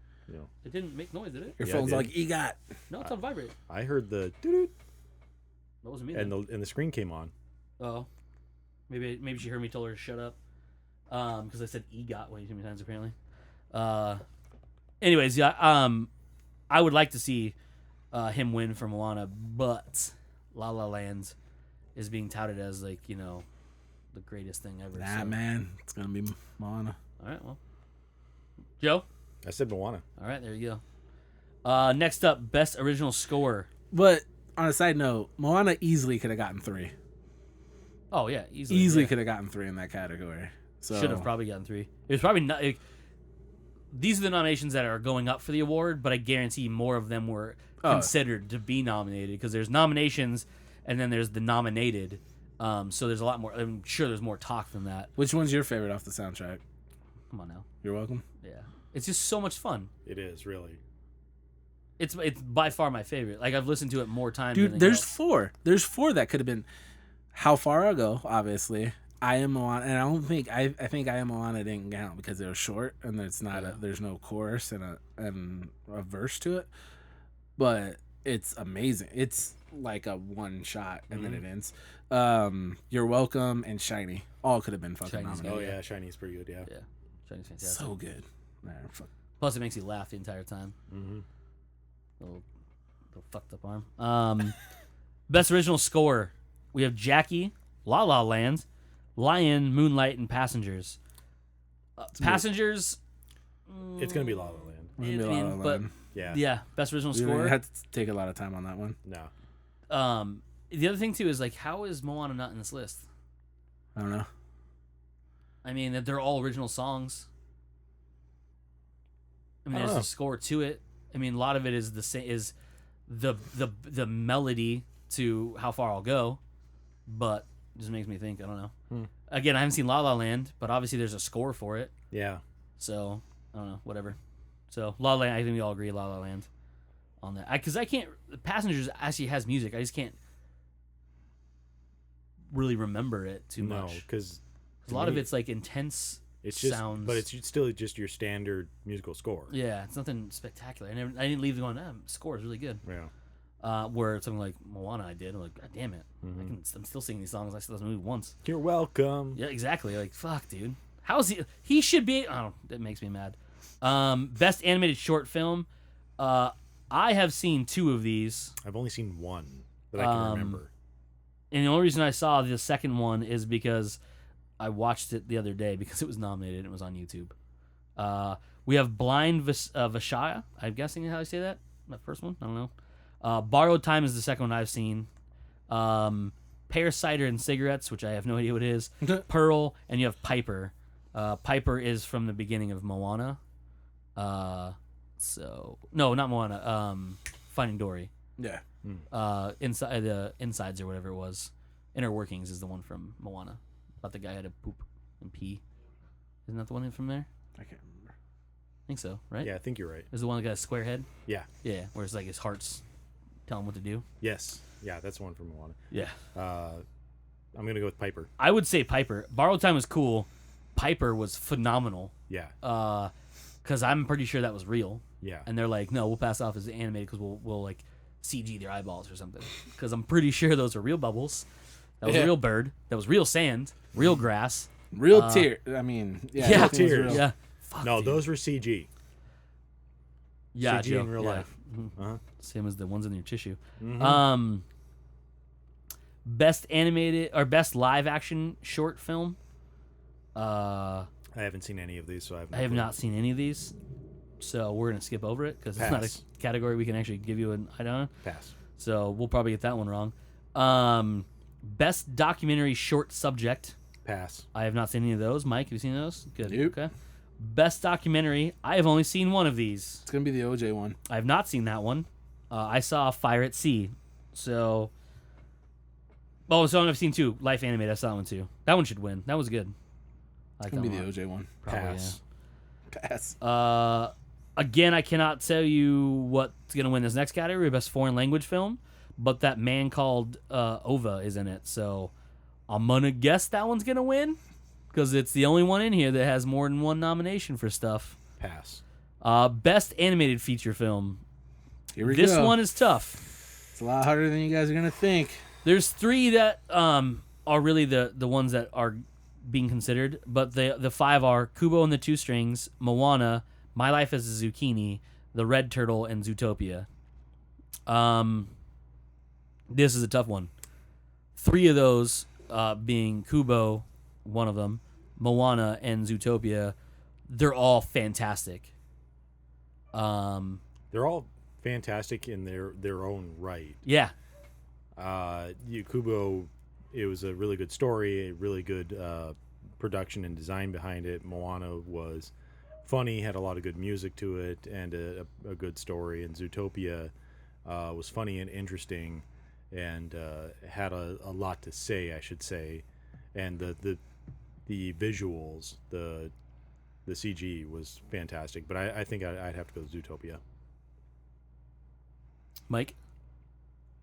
C: It didn't make noise, did it?
A: Your
B: Yeah,
A: phone's
B: dude.
A: like EGOT.
C: No, it's on vibrate.
B: I heard the doo-doo,
C: That wasn't me.
B: and
C: then.
B: the screen came on.
C: Oh, maybe she heard me tell her to shut up. Because I said EGOT way too many times apparently. Anyways, yeah. I would like to see him win for Moana, but La La Land is being touted as like the greatest thing ever.
A: Nah,
C: so.
A: man, it's gonna be Moana.
C: All right, well, Joe.
B: I said Moana.
C: All right, there you go. Next up, best original score.
A: But on a side note, Moana easily could have gotten 3.
C: Oh yeah, easily.
A: Easily
C: yeah.
A: could have gotten 3 in that category. So
C: Should have probably gotten 3. It was probably not. These are the nominations that are going up for the award, but I guarantee more of them were considered to be nominated because there's nominations and then there's the nominated. So there's a lot more. I'm sure there's more talk than that.
A: Which one's your favorite off the soundtrack?
C: Come on now.
A: You're welcome.
C: Yeah, it's just so much fun.
B: It is really.
C: It's by far my favorite. Like I've listened to it more times.
A: Dude,
C: than
A: there's
C: else.
A: 4. There's 4 that could have been How Far Ago, obviously. I Am Moana, and I think I Am Moana didn't count because it was short and it's not there's no chorus and a verse to it. But it's amazing. It's like a one shot and then it ends. You're Welcome and Shiny all could have been fucking
C: Shiny's
A: nominated.
B: Oh
C: good.
B: yeah, Shiny's pretty good. Yeah.
C: Yeah, Shiny's fantastic.
A: So good. Man, fuck.
C: Plus, it makes you laugh the entire time.
B: Mm-hmm.
C: Little fucked up arm. Best original score. We have Jackie, La La Land, Lion, Moonlight, and Passengers. Passengers.
B: It's gonna be La La Land.
A: It's gonna be La La
C: but
A: Land.
B: Yeah.
C: yeah, best original
A: We
C: score.
A: had to take a lot of time on that one.
B: No.
C: The other thing too is like, how is Moana not in this list?
A: I don't know.
C: I mean, that they're all original songs. I mean, there's
B: Oh.
C: a score to it. I mean, a lot of it is the same, is the melody to How Far I'll Go, but it just makes me think. I don't know. Again, I haven't seen La La Land, but obviously there's a score for it.
B: Yeah.
C: So I don't know, whatever. So La La Land, I think we all agree La La Land on that. Because I can't. Passengers actually has music. I just can't. really remember it too
B: No,
C: much.
B: because
C: A lot of it's like intense
B: it's just,
C: sounds.
B: but it's still just your standard musical score.
C: Yeah, it's nothing spectacular. I didn't leave going, score is really good.
B: Yeah.
C: Where something like Moana I did, I'm like, God damn it. I'm still singing these songs. I saw this movie once.
B: You're welcome.
C: Yeah, exactly. Like, fuck, dude. How's he should be, oh, that makes me mad. Best animated short film. I have seen 2 of these.
B: I've only seen one that I can remember.
C: And the only reason I saw the second one is because I watched it the other day because it was nominated and it was on YouTube. We have Blind Vishaya. I'm guessing how I say that. That first one? I don't know. Borrowed Time is the second one I've seen. Pear Cider and Cigarettes, which I have no idea what it is. Pearl, and you have Piper. Piper is from the beginning of Moana. So no, not Moana. Finding Dory.
A: Yeah.
C: Inside the Insides or whatever it was. Inner Workings is the one from Moana. Thought the guy had to poop and pee. Isn't that the one from there?
A: I can't remember.
C: I think so, right?
B: Yeah, I think you're right.
C: Is the one that got a square head?
B: Yeah.
C: Yeah, where it's like his heart's telling him what to do.
B: Yes. Yeah, that's one from Moana.
C: Yeah.
B: I'm gonna go with Piper.
C: I would say Piper. Borrowed Time was cool. Piper was phenomenal.
B: Yeah.
C: Because I'm pretty sure that was real.
B: Yeah.
C: And they're like, no, we'll pass off as animated because we'll like CG their eyeballs or something. Because I'm pretty sure those are real bubbles. That was a real bird. That was real sand. Real grass.
A: Real tear. I mean, yeah.
C: Yeah,
A: everything was real.
C: yeah. Fuck,
B: No,
C: dude.
B: those were CG.
C: Yeah,
B: CG
C: Joe.
B: in real
C: Yeah.
B: life.
C: Mhm.
B: Uh-huh.
C: Same as the ones in your tissue.
B: Mhm.
C: Best animated or best live action short film.
B: I haven't seen any of these, so
C: I have not seen any of these, so we're gonna skip over it because it's not a
B: Pass.
C: category we can actually give you an item on.
B: Pass.
C: So we'll probably get that one wrong. Best documentary short subject.
B: Pass.
C: I have not seen any of those. Mike, have you seen those? Good.
A: Nope.
C: Okay. Best documentary. I have only seen one of these.
A: It's gonna be the OJ one.
C: I have not seen that one. I saw Fire at Sea. So. Oh, so I've seen 2. Life Animated. I saw that one too. That one should win. That was good. I
A: It's
C: like
A: gonna
C: that
A: be the
C: one.
A: OJ one.
C: Probably,
B: Pass.
A: Pass.
C: Again, I cannot tell you what's going to win this next category, best foreign language film, but that Man Called Ova is in it. So I'm going to guess that one's going to win because it's the only one in here that has more than one nomination for stuff.
B: Pass.
C: Best animated feature film.
A: Here we
C: This
A: go.
C: one is tough.
A: It's a lot harder than you guys are gonna think.
C: There's 3 that are really the ones that are being considered, but the 5 are Kubo and the Two Strings, Moana, My Life as a Zucchini, The Red Turtle, and Zootopia. This is a tough one. 3 of those being Kubo, one of them, Moana, and Zootopia, they're all fantastic.
B: They're all fantastic in their own right.
C: Yeah.
B: Kubo, it was a really good story, a really good production and design behind it. Moana was funny, had a lot of good music to it, and a good story. And Zootopia was funny and interesting, and had a lot to say, I should say. And the visuals, the CG was fantastic. But I think I'd have to go with Zootopia.
C: Mike?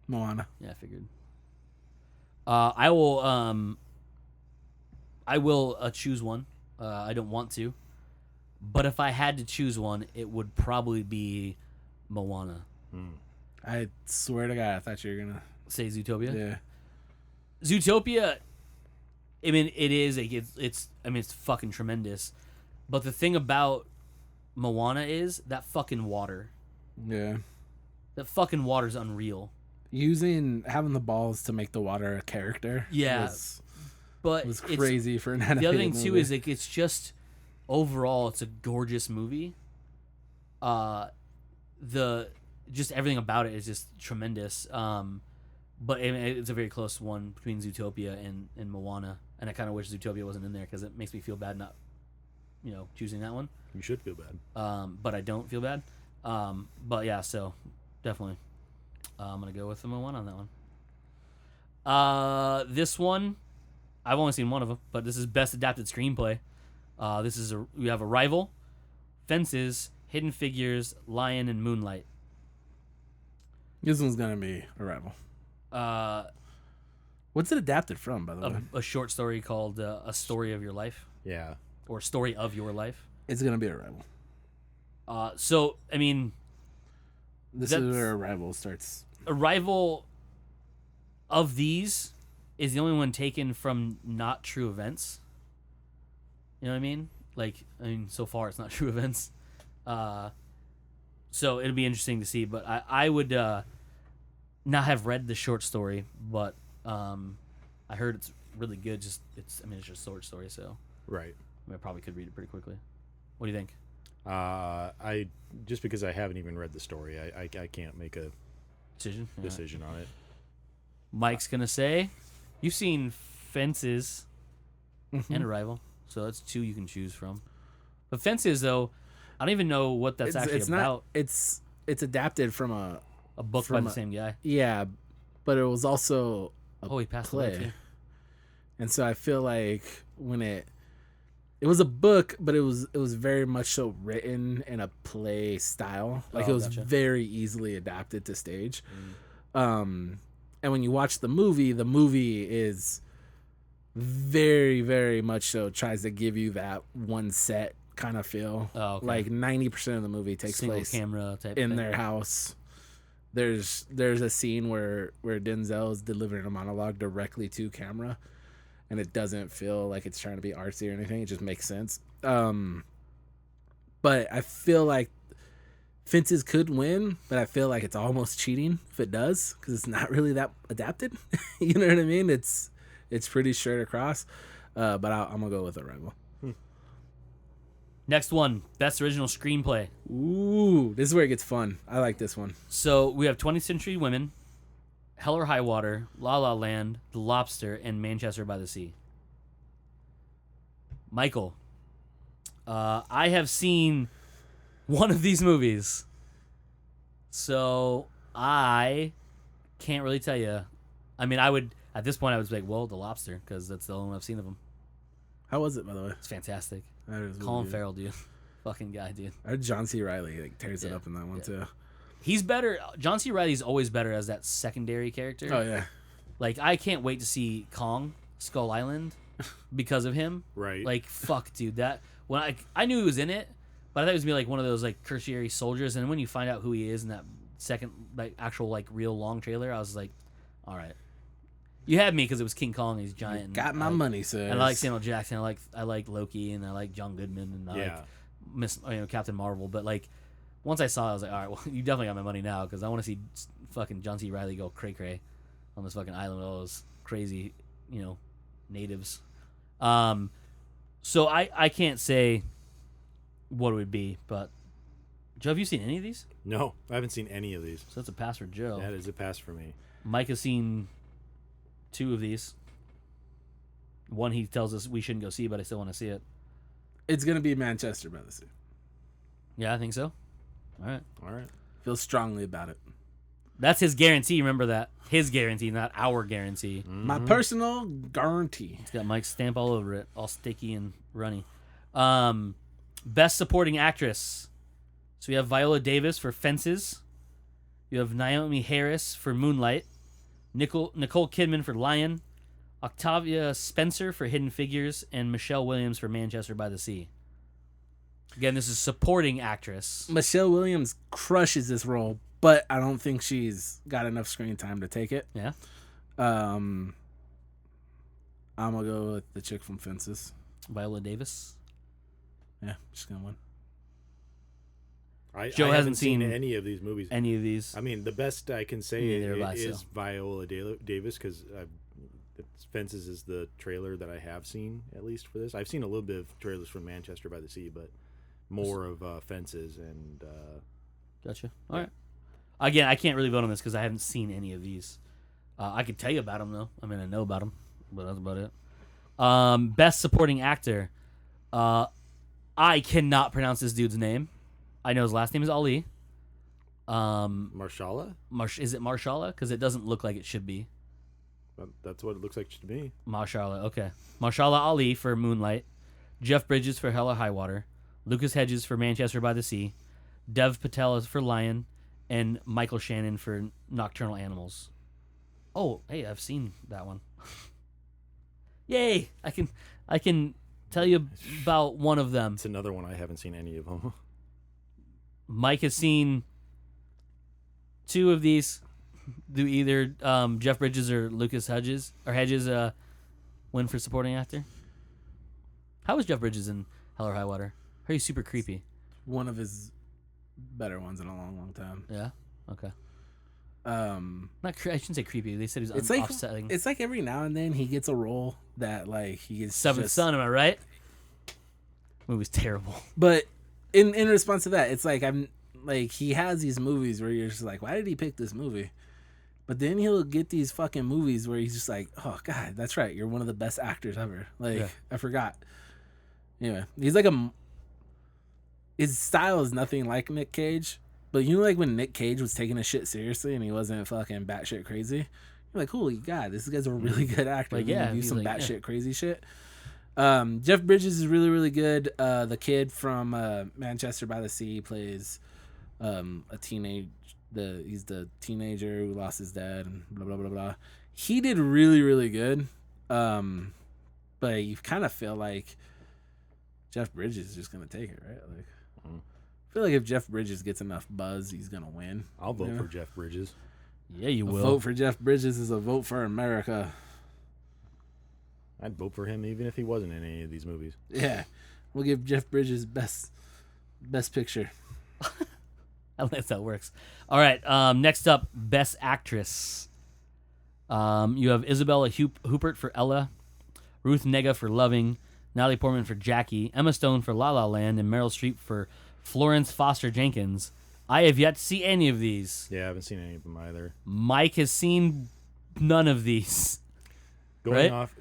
A: Moana.
C: Yeah, I figured. I will choose one. I don't want to, but if I had to choose one, it would probably be Moana.
A: I swear to God, I thought you were gonna
C: Say Zootopia.
A: Yeah.
C: Zootopia. I mean, it is. It's. I mean, it's fucking tremendous. But the thing about Moana is that fucking water.
A: Yeah.
C: That fucking water's unreal.
A: Having the balls to make the water a character.
C: Yeah.
A: was
C: It's
A: crazy for an animated
C: the other thing too
A: movie.
C: is like it's just overall it's a gorgeous movie. Just everything about it is just tremendous. But it's a very close one between Zootopia and Moana, and I kind of wish Zootopia wasn't in there because it makes me feel bad not, choosing that one.
B: You should feel bad.
C: But I don't feel bad. But yeah, so definitely, I'm gonna go with the Moana on that one. This one, I've only seen one of them, but this is best adapted screenplay. We have Arrival, Fences, Hidden Figures, Lion, and Moonlight.
A: This one's gonna be Arrival.
C: What
A: What's it adapted from, by the way?
C: A short story called "A Story of Your Life"
B: Yeah.
C: or "Story of Your Life."
A: It's gonna be Arrival.
C: So I mean,
A: This
C: That's-
A: is where Arrival starts.
C: Arrival of these is the only one taken from not true events. You know what I mean? Like, so far it's not true events. So it'll be interesting to see. But I would not have read the short story, but I heard it's really good. It's just a short story, so
B: Right.
C: I probably could read it pretty quickly. What do you think?
B: I just because I haven't even read the story, I can't make a
C: Decision? All right.
B: decision on it.
C: Mike's gonna say, you've seen Fences and Arrival, so that's two you can choose from. But Fences, though, I don't even know what that's actually
A: it's
C: about.
A: not. It's adapted from a
C: A book by
A: from
C: the
A: a-
C: same guy.
A: yeah, but it was also a
C: Oh, he passed away
A: play.
C: too.
A: And so I feel like when it was a book, but it was very much so written in a play style. Like
C: Oh,
A: it was
C: gotcha.
A: very easily adapted to stage. And when you watch the movie is very, very much so tries to give you that one set kind of feel.
C: Oh, okay.
A: Like 90% of the movie takes
C: Single
A: place
C: camera type
A: in
C: thing.
A: their house. There's a scene where Denzel is delivering a monologue directly to camera, and it doesn't feel like it's trying to be artsy or anything. It just makes sense. But I feel like Fences could win, but I feel like it's almost cheating if it does, because it's not really that adapted. You know what I mean? It's pretty straight across. But I'm gonna go with Arrival.
C: Next one, best original screenplay.
A: Ooh, this is where it gets fun. I like this one.
C: So we have 20th Century Women, Hell or High Water, La La Land, The Lobster, and Manchester by the Sea. Michael, I have seen one of these movies, so I can't really tell you. I mean, I would at this point I would be like, well, The Lobster, because that's the only one I've seen of him.
A: How was it, by the way?
C: It's fantastic.
A: That is really
C: Colin
A: good.
C: Farrell, dude, fucking guy, dude.
A: I heard John C. Riley tears it
C: Yeah.
A: up in that one too.
C: He's better. John C. Reilly's always better as that secondary character.
A: Oh yeah,
C: Like, I can't wait to see Kong, Skull Island, because of him.
B: Right.
C: Like, fuck, dude. That when I knew he was in it, but I thought he was gonna be like one of those like tertiary soldiers. And when you find out who he is in that second like actual like real long trailer, I was like, all right, you had me because it was King Kong. He's giant. and
A: got my
C: I like-
A: money, sir.
C: And I like Samuel Jackson. I like Loki, and I like John Goodman, and I
B: Yeah.
C: like Captain Marvel. But like, once I saw it, I was like, all right, well, you definitely got my money now because I want to see fucking John C. Reilly go cray cray on this fucking island with all those crazy, natives. So I can't say what it would be, but Joe, have you seen any of these?
B: No, I haven't seen any of these.
C: So that's a pass for Joe.
B: That is a pass for me.
C: Mike has seen 2 of these. One he tells us we shouldn't go see, but I still want to see it.
A: It's gonna be Manchester by the Sea.
C: Yeah, I think so. All right.
B: All right.
A: Feel strongly about it.
C: That's his guarantee. Remember that. His guarantee, not our guarantee.
A: My personal guarantee.
C: It's got Mike's stamp all over it, all sticky and runny. Best supporting actress. So we have Viola Davis for Fences. You have Naomi Harris for Moonlight. Nicole Kidman for Lion. Octavia Spencer for Hidden Figures. And Michelle Williams for Manchester by the Sea. Again, this is supporting actress.
A: Michelle Williams crushes this role, but I don't think she's got enough screen time to take it.
C: Yeah.
A: I'm gonna go with the chick from Fences.
C: Viola Davis.
A: Yeah, she's gonna win.
B: I
C: Joe
B: haven't
C: hasn't seen
B: any of these movies.
C: Any of these.
B: I mean, the best I can say
C: Neither have I,
B: is
C: so.
B: Viola Davis because Fences is the trailer that I have seen, at least for this. I've seen a little bit of trailers from Manchester by the Sea, but more of Fences and...
C: Gotcha. All right. Again, I can't really vote on this because I haven't seen any of these. I could tell you about them, though. I mean, I know about them, but that's about it. Best supporting actor. I cannot pronounce this dude's name. I know his last name is Ali.
B: Marshala?
C: Is it Marshala? Because it doesn't look like it should be.
B: That's what it looks like to me.
C: Marshala, okay. Marshala Ali for Moonlight. Jeff Bridges for Hell or High Water. Lucas Hedges for Manchester by the Sea. Dev Patel is for Lion. And Michael Shannon for Nocturnal Animals. Oh, hey, I've seen that one. Yay! I can tell you about one of them.
B: It's another one I haven't seen any of them.
C: Mike has seen 2 of these. Do either Jeff Bridges or Lucas Hedges win for supporting actor? How was Jeff Bridges in Hell or High Water? Are you super creepy?
A: One of his better ones in a long, long time.
C: Yeah. Okay.
A: Not
C: I shouldn't say creepy. They said he was
A: it's like
C: offsetting.
A: it's like every now and then he gets a role that like he gets
C: Seventh Son. Am I right? Movie's terrible.
A: But in response to that, it's like he has these movies where you're just like, why did he pick this movie? But then he'll get these fucking movies where he's just like, oh god, that's right, you're one of the best actors ever. Like, I forgot. Anyway, he's like his style is nothing like Nick Cage, but you know, like when Nick Cage was taking his shit seriously and he wasn't fucking batshit crazy, you're like, holy god, this guy's a really good actor.
C: Like,
A: He can
C: yeah,
A: do
C: he's
A: some
C: like,
A: batshit crazy shit. Jeff Bridges is really, really good. The kid from Manchester by the Sea plays a teenage. He's the teenager who lost his dad and blah blah blah blah. He did really, really good. But you kind of feel like Jeff Bridges is just gonna take it, right? Like, I feel like if Jeff Bridges gets enough buzz, he's gonna win.
B: I'll vote for Jeff Bridges.
C: Yeah, you
A: A
C: will.
A: vote for Jeff Bridges is a vote for America.
B: I'd vote for him even if he wasn't in any of these movies.
A: Yeah, we'll give Jeff Bridges best picture.
C: I like that works. All right. Next up, Best Actress. You have Isabella Huppert for Ella, Ruth Negga for Loving, Natalie Portman for Jackie, Emma Stone for La La Land, and Meryl Streep for Florence Foster Jenkins. I have yet to see any of these.
B: Yeah, I haven't seen any of them either.
C: Mike has seen none of these.
B: Going
C: Right?
B: off,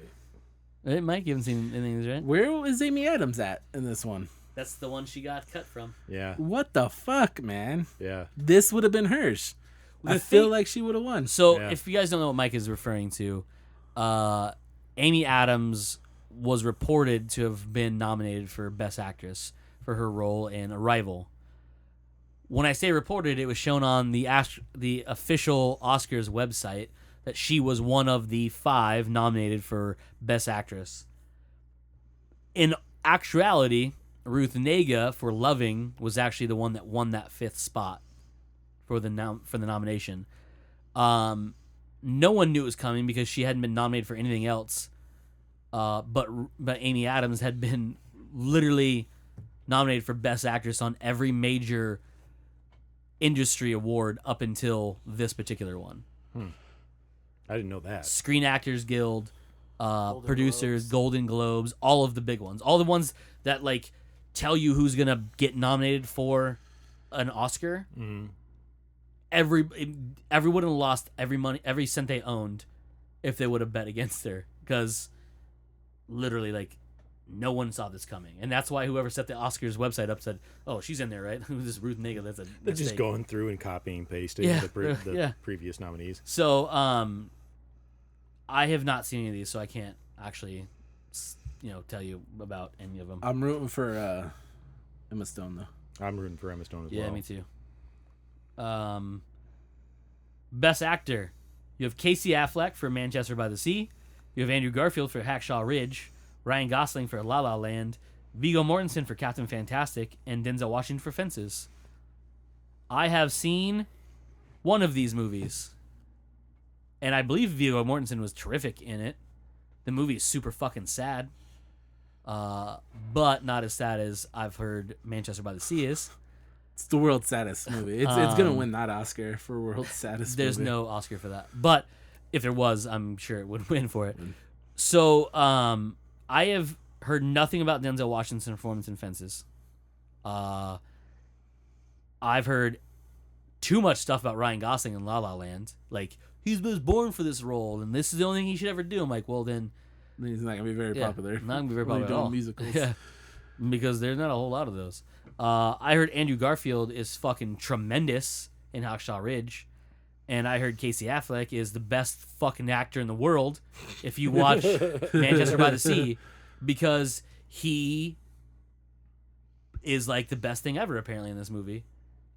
C: Right, Mike? You haven't seen any of these, right?
A: Where is Amy Adams at in this one?
C: That's the one she got cut from.
B: yeah,
A: What the fuck, man?
B: yeah.
A: This would have been hers. I
C: The
A: feel
C: thing-
A: like she would have won.
C: So,
B: Yeah.
C: if you guys don't know what Mike is referring to, Amy Adams was reported to have been nominated for Best Actress for her role in Arrival. When I say reported, it was shown on the official Oscars website that she was one of the 5 nominated for Best Actress. In actuality, Ruth Negga for Loving was actually the one that won that 5th spot for the nomination. No one knew it was coming because she hadn't been nominated for anything else. But Amy Adams had been literally nominated for Best Actress on every major industry award up until this particular one.
B: I didn't know that.
C: Screen Actors Guild, producers, Golden Globes, all of the big ones. All the ones that like tell you who's gonna get nominated for an Oscar. Everyone would have lost every cent they owned if they would have bet against her, because literally like no one saw this coming, and that's why whoever set the Oscars website up said, "Oh, she's in there, right? This is Ruth Negga. That's a
B: They're just
C: mistake."
B: going through and copying and pasting
C: Yeah,
B: the previous nominees.
C: So, I have not seen any of these, so I can't actually, tell you about any of them.
A: I'm rooting for Emma Stone though.
B: I'm rooting for Emma Stone as
C: Yeah,
B: well.
C: me too. Best Actor. You have Casey Affleck for Manchester by the Sea. You have Andrew Garfield for Hacksaw Ridge. Ryan Gosling for La La Land. Viggo Mortensen for Captain Fantastic. And Denzel Washington for Fences. I have seen one of these movies. And I believe Viggo Mortensen was terrific in it. The movie is super fucking sad. But not as sad as I've heard Manchester by the Sea is.
A: It's the world's saddest movie. It's gonna win that Oscar for world's saddest
C: There's
A: movie.
C: no Oscar for that. But if there was, I'm sure it would win for it. So I have heard nothing about Denzel Washington's performance in Fences. I've heard too much stuff about Ryan Gosling in La La Land. Like, he was born for this role, and this is the only thing he should ever do. I'm like, well, then...
A: He's not gonna be very popular.
C: Not going to be very
A: Only
C: popular at
A: doing
C: all.
A: musicals.
C: Yeah, because there's not a whole lot of those. I heard Andrew Garfield is fucking tremendous in Hacksaw Ridge. And I heard Casey Affleck is the best fucking actor in the world if you watch Manchester by the Sea, because he is like the best thing ever apparently in this movie.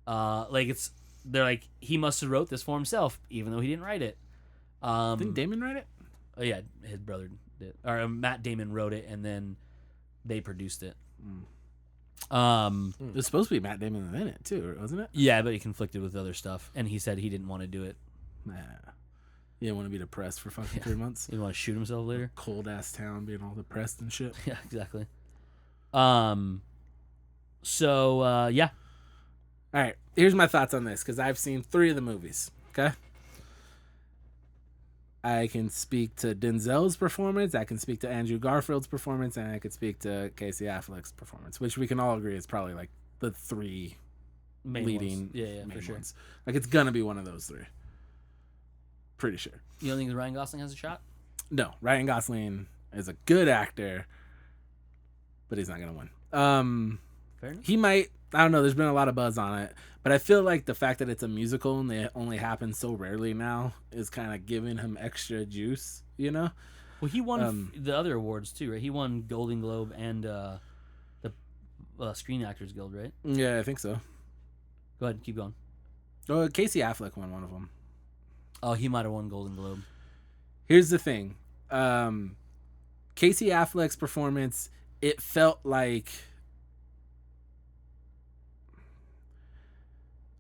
C: They're like, he must have wrote this for himself, even though he didn't write it.
A: Didn't Damon write it?
C: Oh yeah, his brother did, or Matt Damon wrote it, and then they produced it.
A: It was supposed to be Matt Damon in it too, wasn't it?
C: Yeah, but he conflicted with other stuff, and he said he didn't want to do it.
A: Nah. You didn't want to be depressed for fucking 3 months.
C: He didn't want to shoot himself later.
A: Cold ass town, being all depressed and shit.
C: Yeah, exactly. So yeah.
A: All right, here's my thoughts on this because I've seen 3 of the movies. Okay. I can speak to Denzel's performance, I can speak to Andrew Garfield's performance, and I could speak to Casey Affleck's performance, which we can all agree is probably like the 3
C: Main
A: leading
C: ones. Yeah,
A: main
C: for sure.
A: ones. Like it's gonna be one of those 3. Pretty sure.
C: You don't think Ryan Gosling has a shot?
A: No, Ryan Gosling is a good actor, but he's not gonna win.
C: Fair enough.
A: He might. I don't know. There's been a lot of buzz on it, but I feel like the fact that it's a musical and they only happen so rarely now is kind of giving him extra juice. You know?
C: Well, he won the other awards too, right? He won Golden Globe and the Screen Actors Guild, right?
A: Yeah, I think so.
C: Go ahead, keep going.
A: Oh, Casey Affleck won one of them.
C: Oh, he might have won Golden Globe.
A: Here's the thing. Casey Affleck's performance, it felt like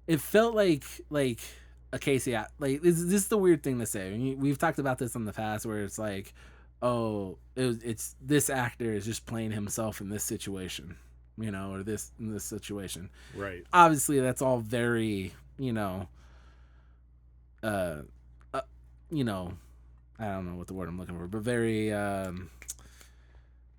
A: a Casey like this is the weird thing to say. We've talked about this in the past where it's like, oh, it's this actor is just playing himself in this situation, you know, or in this situation.
B: Right.
A: Obviously, that's all very, I don't know what the word I'm looking for, but very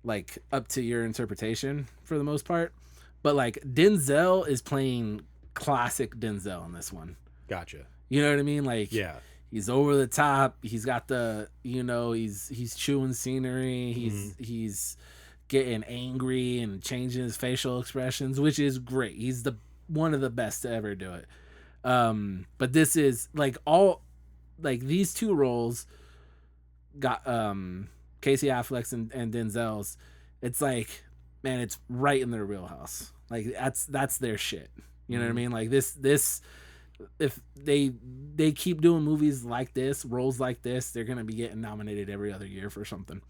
A: like up to your interpretation for the most part. But like Denzel is playing classic Denzel in this one.
B: Gotcha.
A: You know what I mean? Like,
B: yeah,
A: he's over the top. He's got the, he's chewing scenery. He's getting angry and changing his facial expressions, which is great. He's one of the best to ever do it. But this is like these 2 roles got Casey Affleck's and Denzel's. It's like, man, it's right in their wheelhouse. Like that's their shit. You know what I mean? Like this if they keep doing movies like this, roles like this, they're gonna be getting nominated every other year for something.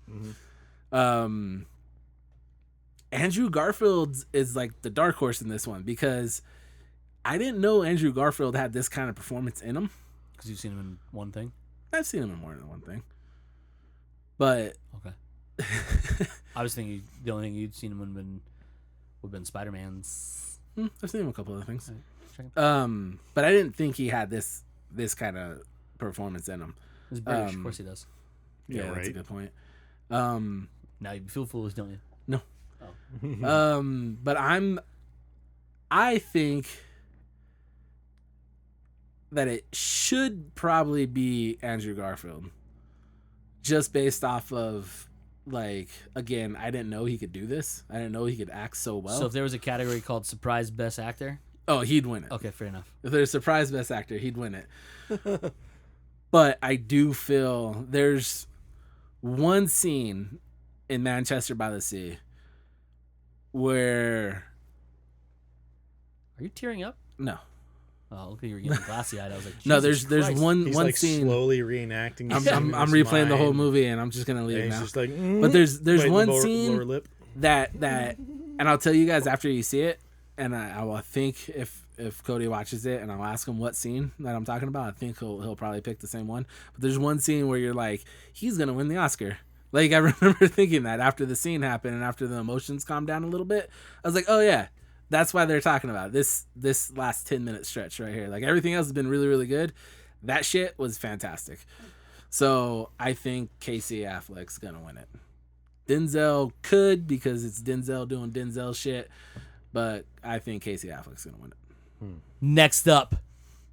A: Andrew Garfield is like the dark horse in this one because I didn't know Andrew Garfield had this kind of performance in him.
C: Because you've seen him in one thing.
A: I've seen him in more than one thing, but
C: okay. I was thinking the only thing you'd seen him in would have been Spider-Man's.
A: I've seen him a couple other things.
C: Right,
A: but I didn't think he had this kind of performance in him.
C: He's British, of course he does.
A: Yeah, that's a good point.
C: Now you feel foolish, don't you?
A: No.
C: Oh.
A: But I think that it should probably be Andrew Garfield, just based off of, like, again, I didn't know he could do this. I didn't know he could act so well.
C: So if there was a category called Surprise Best Actor,
A: oh, he'd win it.
C: okay, fair enough.
A: If there's Surprise Best Actor, he'd win it. But I do feel there's one scene in Manchester by the Sea where...
C: Are you tearing up?
A: No.
C: Oh, look, you were getting glassy-eyed. I was like,
A: No,
C: Jesus
A: there's
C: Christ.
A: one
B: He's
A: one
B: like
A: scene.
B: slowly reenacting.
A: I'm replaying the whole movie, and I'm just gonna leave
B: And he's
A: now.
B: just like,
A: But there's
B: biting
A: one
B: the lower
A: scene
B: lip.
A: that and I'll tell you guys after you see it, and I will think if Cody watches it, and I'll ask him what scene that I'm talking about. I think he'll probably pick the same one. But there's one scene where you're like, he's gonna win the Oscar. Like, I remember thinking that after the scene happened and after the emotions calmed down a little bit, I was like, oh yeah, that's why they're talking about it. This last 10-minute stretch right here. Like, everything else has been really, really good. That shit was fantastic. So I think Casey Affleck's gonna win it. Denzel could, because it's Denzel doing Denzel shit, but I think Casey Affleck's gonna win it.
C: Next up,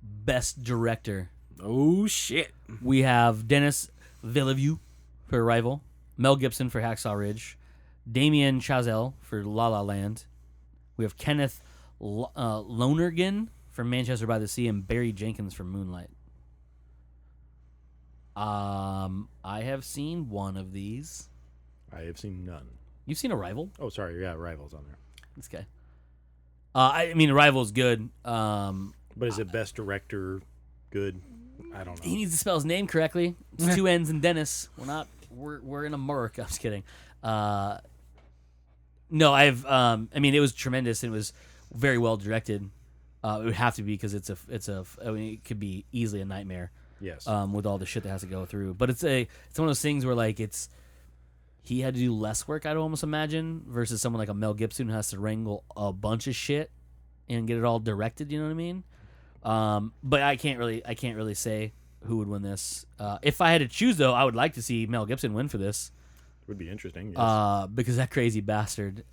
C: Best Director.
A: Oh shit.
C: We have Denis Villeneuve for Arrival, Mel Gibson for Hacksaw Ridge, Damien Chazelle for La La Land. We have Kenneth Lonergan for Manchester by the Sea, and Barry Jenkins for Moonlight. I have seen one of these.
B: I have seen none.
C: You've seen Arrival?
B: Oh, sorry. Yeah, Rivals on there.
C: This guy. I mean, Arrival's good.
B: But is it best director good? I don't know.
C: He needs to spell his name correctly. It's 2 N's in Dennis. We're in a murk. I'm just kidding. No, I mean, it was tremendous. It was very well directed. It would have to be because I mean, it could be easily a nightmare.
B: Yes.
C: With all the shit that has to go through. But it's one of those things where like he had to do less work, I'd almost imagine, versus someone like a Mel Gibson who has to wrangle a bunch of shit and get it all directed. You know what I mean? But I can't really say who would win this. If I had to choose, though, I would like to see Mel Gibson win for this.
B: Would be interesting. Yes.
C: Because that crazy bastard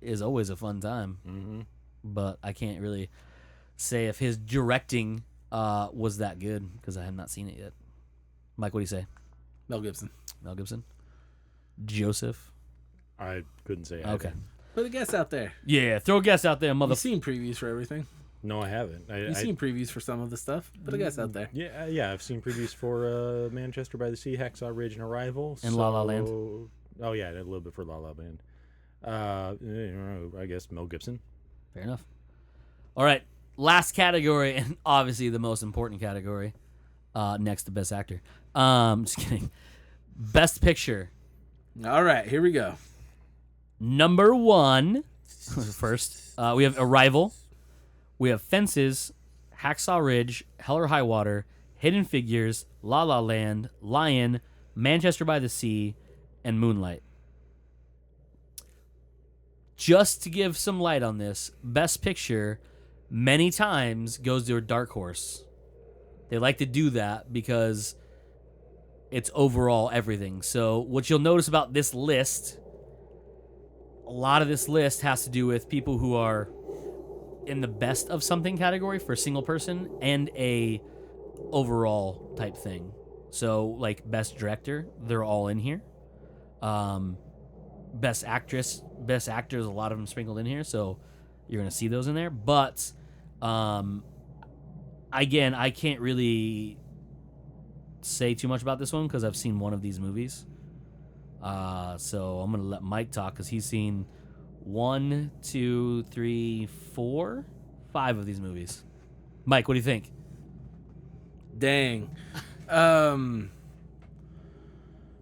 C: is always a fun time.
B: Mm-hmm.
C: But I can't really say if his directing was that good because I have not seen it yet. Mike, what do you say?
A: Mel Gibson.
C: Mel Gibson? Joseph?
B: I couldn't say.
C: Okay.
A: Put a guess out there.
C: Yeah, throw a guess out there,
A: You've seen previews for everything.
B: No, I haven't.
A: You've seen previews for some of the stuff. Put a guess out there.
B: Yeah. I've seen previews for Manchester by the Sea, Hacksaw Ridge, and Arrival.
C: And La La Land.
B: Oh yeah, a little bit for La La Land. I guess Mel Gibson.
C: Fair enough. All right, last category, and obviously the most important category, next to Best Actor. Just kidding. Best Picture.
A: All right, here we go.
C: Number 1, first, we have Arrival. We have Fences, Hacksaw Ridge, Hell or High Water, Hidden Figures, La La Land, Lion, Manchester by the Sea, and Moonlight. Just to give some light on this, Best Picture many times goes to a dark horse. They like to do that because it's overall everything. So what you'll notice about this list, a lot of this list has to do with people who are in the best of something category for a single person and a overall type thing. So like Best Director, they're all in here. Best Actress, Best Actors, a lot of them sprinkled in here, so you're gonna see those in there. But again, I can't really say too much about this one because I've seen one of these movies. So I'm gonna let Mike talk because he's seen 1, 2, 3, 4, 5 of these movies. Mike, what do you think?
A: Dang.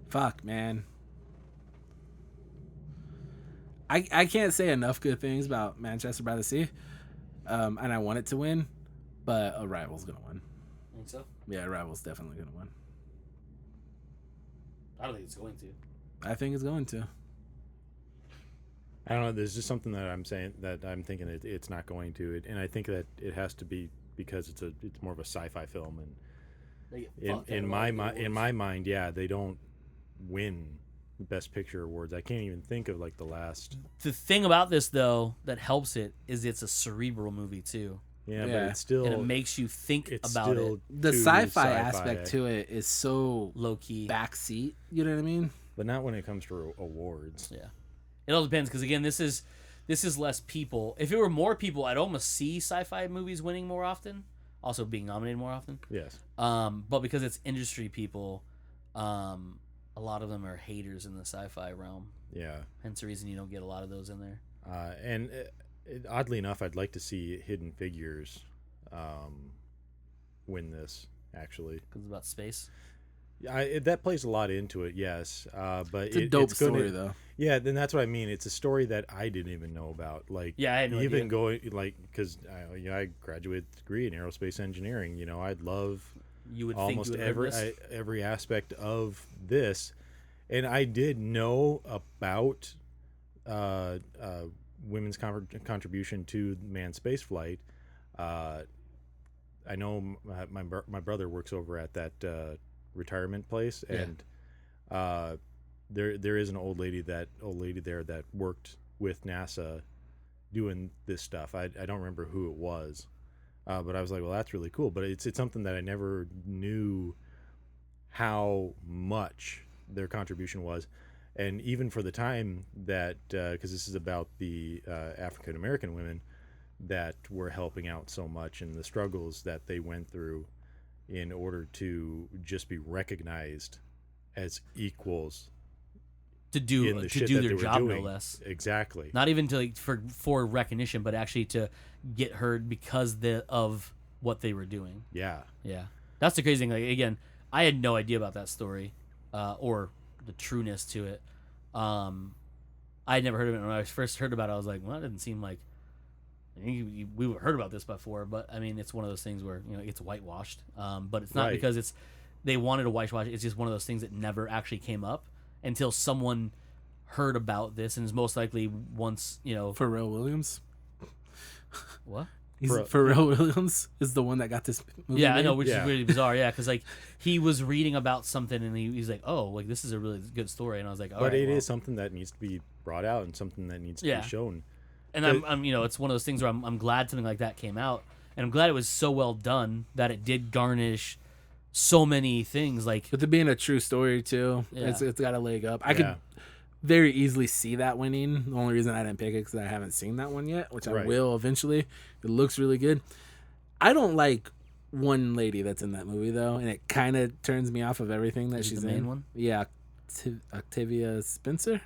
A: Fuck, man. I can't say enough good things about Manchester by the Sea. And I want it to win, but Arrival's gonna win.
C: Think so?
A: Yeah, Arrival's definitely gonna win.
C: I don't think it's going to.
A: I think it's going to.
B: I don't know. There's just something that I'm saying that I'm thinking it's not going to, and I think that it has to be because it's more of a sci-fi film, and in my mind, yeah, they don't win Best Picture awards. I can't even think of like the last.
C: The thing about this though that helps it is it's a cerebral movie too.
B: Yeah,
A: Yeah.
B: but it's still.
C: And it makes you think
B: it's
C: about
B: still
C: it.
A: The
B: too
A: sci-fi aspect to it is so
C: Low key.
A: backseat. You know what I mean?
B: but not when it comes to awards.
C: Yeah. It all depends because again, this is less people. If it were more people, I'd almost see sci-fi movies winning more often, also being nominated more often.
B: Yes.
C: But because it's industry people, a lot of them are haters in the sci-fi realm.
B: Yeah.
C: Hence the reason you don't get a lot of those in there.
B: And oddly enough, I'd like to see Hidden Figures win this, actually.
C: Because it's about space.
B: That plays a lot into it, yes. But
A: It's a dope
B: it's gonna,
A: story, though.
B: Yeah, then that's what I mean. It's a story that I didn't even know about. Like,
C: Yeah, I had no
B: even
C: idea.
B: going like because I graduated degree in aerospace engineering. I'd love
C: You would
B: almost
C: think you would have this.
B: every aspect of this, and I did know about women's contribution to manned space flight. I know my brother works over at that retirement place, and there is an old lady there that worked with NASA doing this stuff. I don't remember who it was, but I was like, well, that's really cool. But it's something that I never knew how much their contribution was, and even for the time that because this is about the African American women that were helping out so much and the struggles that they went through in order to just be recognized as equals
C: to do
B: in the shit that
C: their
B: they were
C: job,
B: doing.
C: no less.
B: Exactly.
C: Not even to for recognition, but actually to get heard because of what they were doing.
B: Yeah.
C: Yeah. That's the crazy thing. Like, again, I had no idea about that story, or the trueness to it. I had never heard of it. When I first heard about it, I was like, well, it didn't seem like we heard about this before. But I mean, it's one of those things where it gets whitewashed. But it's not because they wanted to whitewash it. It's just one of those things that never actually came up until someone heard about this, and is most likely once
A: Pharrell Williams.
C: What?
A: Pharrell Williams is the one that got this movie.
C: Yeah,
A: made.
C: I know, which is really bizarre. Yeah, because like he was reading about something and he's like, "Oh, like this is a really good story," and I was like,
B: But it is something that needs to be brought out and something that needs to be shown.
C: And I'm it's one of those things where I'm glad something like that came out, and I'm glad it was so well done that it did garnish so many things. Like,
A: with it being a true story too, it's got a leg up. I could very easily see that winning. The only reason I didn't pick it because I haven't seen that one yet, which I will eventually. It looks really good. I don't like one lady that's in that movie though, and it kind of turns me off of everything that she's
C: the main
A: in.
C: one?
A: Yeah, Octavia Spencer.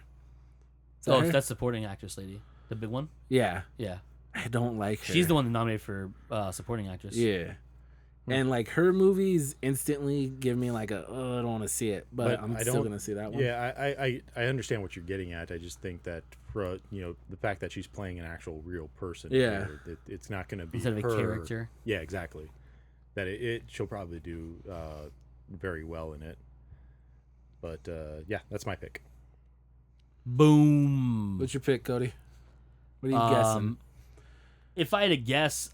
C: That's supporting actress lady, the big one.
A: Yeah,
C: Yeah,
A: I don't like her.
C: she's the one nominated for supporting actress.
A: Yeah. And like her movies instantly give me like I don't want to see it, but I'm still gonna see that one.
B: Yeah, I understand what you're getting at. I just think that for the fact that she's playing an actual real person, it's not gonna be
C: instead of
B: her.
C: a character.
B: Yeah, exactly. That she'll probably do very well in it. But that's my pick.
C: Boom.
A: What's your pick, Cody? What are you guessing?
C: If I had to guess,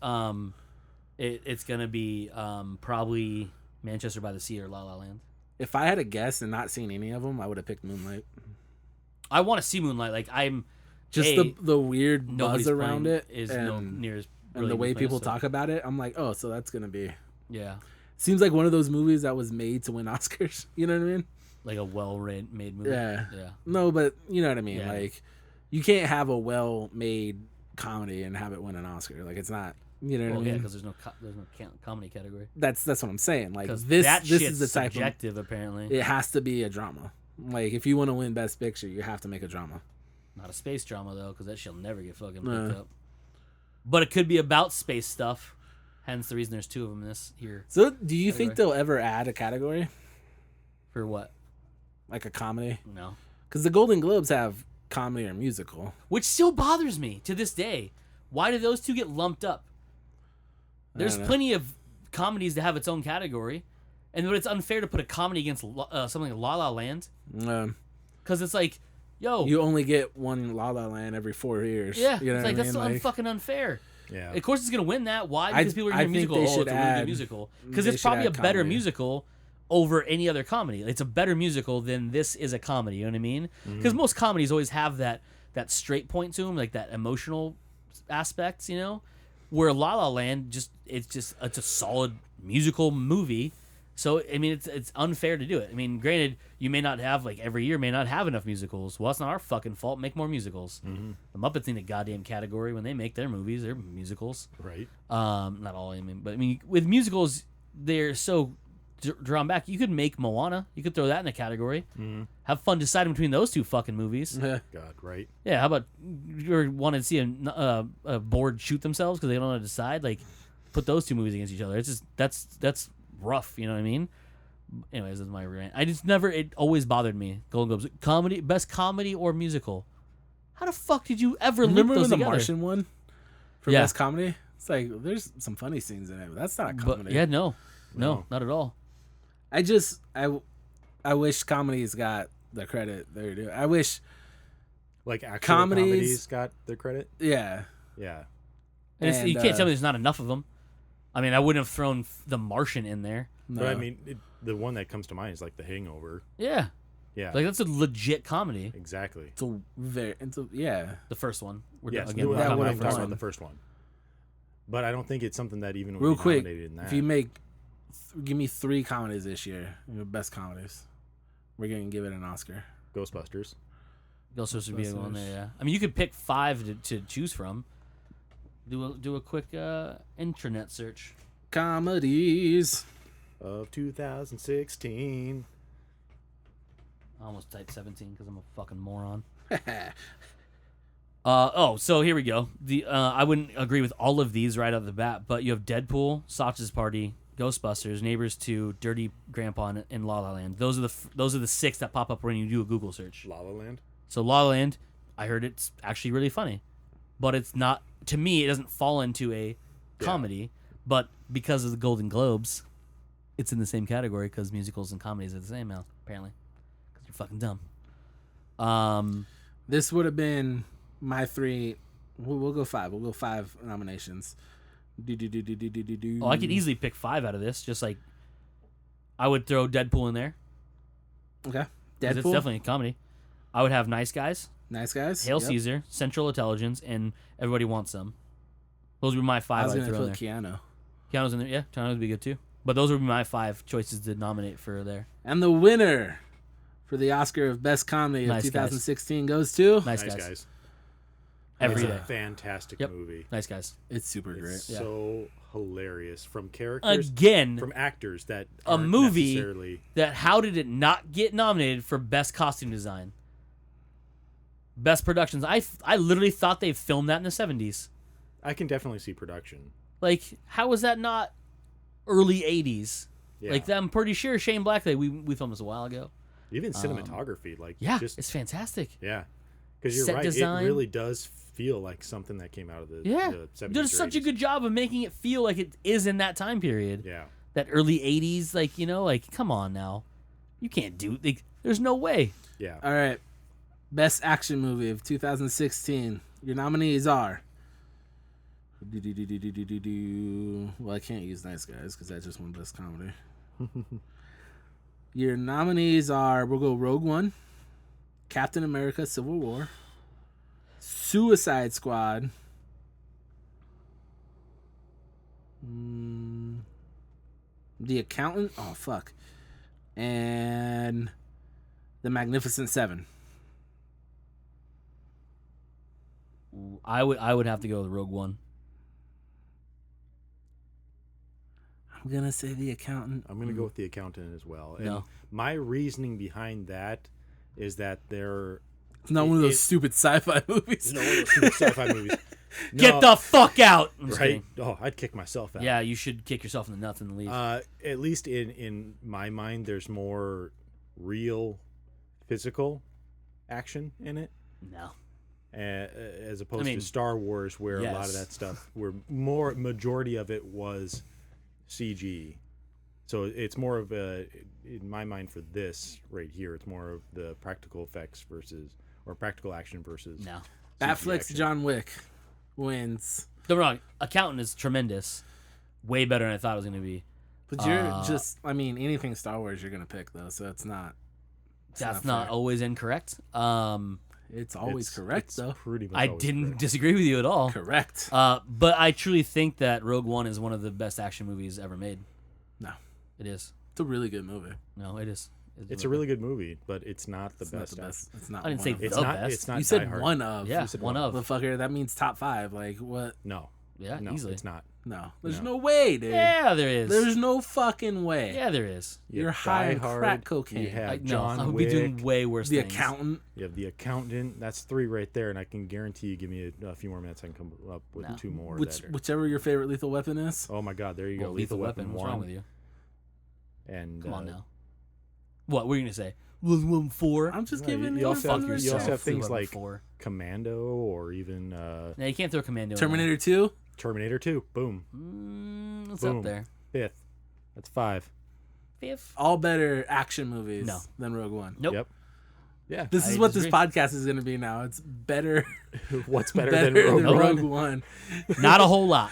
C: it's gonna be probably Manchester by the Sea or La La Land.
A: If I had to guess and not seen any of them, I would have picked Moonlight.
C: I want to see Moonlight. Like I'm
A: just the weird buzz around it
C: is no near as
A: and the way people talk about it. I'm like, oh, so that's gonna be
C: seems
A: like one of those movies that was made to win Oscars. You know what I mean?
C: Like a well-made movie.
A: Yeah. No, but you know what I mean. Yeah. Like you can't have a well-made comedy and have it win an Oscar. Like it's not. You know what I mean?
C: Yeah, because there's no comedy category.
A: That's what I'm saying. Like this is the type
C: subjective, apparently.
A: It has to be a drama. Like if you want to win Best Picture, you have to make a drama.
C: Not a space drama though, because that shall never get fucking picked up. But it could be about space stuff. Hence the reason there's two of them in this here.
A: So do you think they'll ever add a category
C: for what?
A: Like a comedy?
C: No.
A: Because the Golden Globes have comedy or musical,
C: which still bothers me to this day. Why do those two get lumped up? There's plenty of comedies to have its own category, but it's unfair to put a comedy against something like La La Land. Because it's like, yo,
A: you only get one La La Land every 4 years.
C: Yeah,
A: you know
C: it's like that's so fucking unfair.
B: Yeah,
C: of course it's gonna win that. Why? Because people are gonna musical. It's a really good musical. Because it's probably a better musical over any other comedy. It's a better musical than this is a comedy. You know what I mean? Because most comedies always have that straight point to them, like that emotional aspects. Where La La Land it's a solid musical movie. So I mean it's unfair to do it. I mean, granted, you may not have every year may not have enough musicals. Well, it's not our fucking fault. Make more musicals. Mm-hmm. The Muppets need a goddamn category when they make their movies. They're musicals,
B: right?
C: Not all. But I mean, with musicals, they're so drawn back. You could make Moana. You could throw that in a category. Mm-hmm. Have fun deciding between those two fucking movies.
B: God, right?
C: Yeah. How about you want to see a board shoot themselves because they don't know how to decide? Like, put those two movies against each other. It's just that's rough. You know what I mean? Anyways, that's my rant. It always bothered me. Golden Globes, comedy, best comedy or musical. How the fuck did you ever
A: remember
C: link those
A: the
C: together?
A: Martian one for best comedy? It's like there's some funny scenes in it, but that's not a comedy.
C: But, no, not at all.
A: I wish comedies got the credit they're due. I wish
B: actual comedies got their credit.
A: Yeah.
C: And you can't tell me there's not enough of them. I mean, I wouldn't have thrown The Martian in there.
A: No.
B: But I mean, the one that comes to mind is The Hangover.
C: Yeah.
B: Yeah.
C: That's a legit comedy.
B: Exactly.
A: Yeah.
C: The first one.
B: I'm talking about the first one. But I don't think it's something that even would be nominated in that.
A: If you give me 3 comedies this year, best comedies, we're going to give it an Oscar.
B: Ghostbusters
C: would be on there, yeah. I mean, you could pick 5 to choose from. Do a quick intranet search.
A: Comedies
B: of 2016.
C: I almost typed 17 because I'm a fucking moron. So here we go. I wouldn't agree with all of these right off the bat, but you have Deadpool, Sausage Party, Ghostbusters, Neighbors 2, Dirty Grandpa, and La La Land. Those are the 6 that pop up when you do a Google search.
B: La La Land.
C: So La La Land, I heard it's actually really funny, but it's not. To me, it doesn't fall into a comedy. But because of the Golden Globes, it's in the same category because musicals and comedies are the same now. Apparently, because you're fucking dumb.
A: This would have been my 3. We'll go 5. We'll go 5 nominations.
C: Oh, I could easily pick 5 out of this. Just like I would throw Deadpool in there.
A: Okay.
C: 'Cause
A: Deadpool.
C: It's definitely a comedy. I would have Nice Guys,
A: Nice Guys.
C: Hail
A: Yep.
C: Caesar, Central Intelligence, and Everybody Wants Some. Those would be my 5
A: I was
C: I'd
A: gonna
C: throw in
A: put
C: there.
A: Keanu.
C: Keanu's in there. Yeah, Keanu would be good too. But those would be my 5 choices to nominate for there.
A: And the winner for the Oscar of Best Comedy of
C: Nice Guys.
A: 2016 goes to.
C: Nice
B: Nice
C: Guys.
B: Guys.
C: Every
B: It's
C: day.
B: a fantastic
C: Yep.
B: movie.
C: Nice Guys.
A: It's super great.
B: It's
C: Yeah.
B: so hilarious from characters,
C: Again,
B: from actors that
C: a
B: aren't
C: movie
B: necessarily.
C: that how did it not get nominated for Best Costume Design? Best Productions. I literally thought they filmed that in the 70s.
B: I can definitely see production.
C: Like, how was that not early 80s?
B: Yeah.
C: Like, I'm pretty sure Shane Black, we filmed this a while ago.
B: Even cinematography, like
C: Yeah,
B: just
C: it's fantastic.
B: yeah, because you're
C: Set
B: right.
C: design.
B: It really does feel like something that came out of the
C: Yeah.
B: the 70s.
C: There's
B: or
C: such a
B: 80s.
C: good job of making it feel like it is in that time period.
B: Yeah,
C: That early 80s, like, like, come on now. You can't do, like, there's no way.
B: yeah.
A: All right. Best Action Movie of 2016. Your nominees are. Well, I can't use Nice Guys because I just won Best Comedy. Your nominees are, we'll go Rogue One, Captain America Civil War, Suicide Squad, The Accountant, oh fuck, and The Magnificent Seven.
C: I would have to go with Rogue One.
A: I'm gonna say The Accountant.
B: I'm gonna go with The Accountant as well. And
C: No.
B: my reasoning behind that is that they're
A: It's not one of those
B: it-
A: stupid sci-fi movies.
B: no one of those sci-fi movies.
C: Get
B: No,
C: the fuck out! I'm just
B: right.
C: kidding.
B: Oh, I'd kick myself out.
C: Yeah, you should kick yourself in the nuts and leave.
B: At least in my mind, there's more real, physical action in it.
C: No.
B: As opposed
C: mean,
B: to Star Wars, where a lot
C: yes.
B: of that stuff, where majority of it was CG. So it's more of a, in my mind, for this right here, it's more of the practical effects or practical action versus.
C: No.
B: CG
A: Batfleck's
B: action.
A: John Wick wins.
C: Don't get me wrong. Accountant is tremendous. Way better than I thought it was going to be.
A: But you're just, I mean, anything Star Wars you're gonna pick though, so it's not.
C: That's
A: not
C: not
A: fair.
C: always incorrect.
A: It's always
B: It's-
A: correct
B: it's
A: though.
B: Pretty much.
C: I
B: always
C: didn't
B: correct.
C: disagree with you at all.
A: Correct.
C: But I truly think that Rogue One is one of the best action movies ever made.
A: No,
C: It is.
A: it's a really good movie.
C: No, it is.
B: It's a really good movie, but it's not the
A: It's not
B: best.
A: the best. It's not.
C: I didn't
A: one
C: say
A: of.
C: the
B: It's not.
C: best.
B: It's not.
A: You
B: Die
A: said
B: Hard.
A: one of.
C: Yeah,
B: said
C: one
B: one.
C: of.
A: Motherfucker, that means top 5. Like what?
B: No.
C: Yeah,
B: No.
C: easily.
B: It's not.
A: No, there's
B: No.
A: no way, dude.
C: Yeah, there is.
A: There's no fucking way.
C: Yeah, there is.
B: You
A: You're
B: have
A: high
B: Die
A: on
B: Hard,
A: crack cocaine.
B: You have
C: I, no,
B: John
C: I would
B: Wick.
C: be doing way worse
A: The
C: things.
A: Accountant.
B: You have The Accountant. That's 3 right there, and I can guarantee you, give me a few more minutes, I can come up with
C: No.
B: 2 more.
A: Whichever your favorite Lethal Weapon is.
B: Oh my God, there you
C: Well,
B: go.
C: Lethal Weapon. What's
B: 1.
C: wrong with you?
B: And
C: Come on now. What were you gonna say? Lethal Weapon 4.
A: I'm just
B: No,
A: giving
B: you
A: you
B: also have-
A: fun
B: you also
A: yourself.
B: have things
C: Lethal Weapon
B: like
C: 4.
B: Commando, or even
C: No, you can't throw Commando. in
A: Terminator 2.
B: Terminator 2. Boom.
C: there. It's
B: Boom.
C: up there.
B: 5th. That's 5.
C: Fifth.
A: All better action movies
C: No.
A: than Rogue One.
C: Nope.
B: Yep. Yeah.
A: This
C: I
A: is what
C: disagree.
A: this podcast is going to be now. It's better,
B: What's better,
A: better
B: than Rogue One?
A: One.
C: Not a whole lot.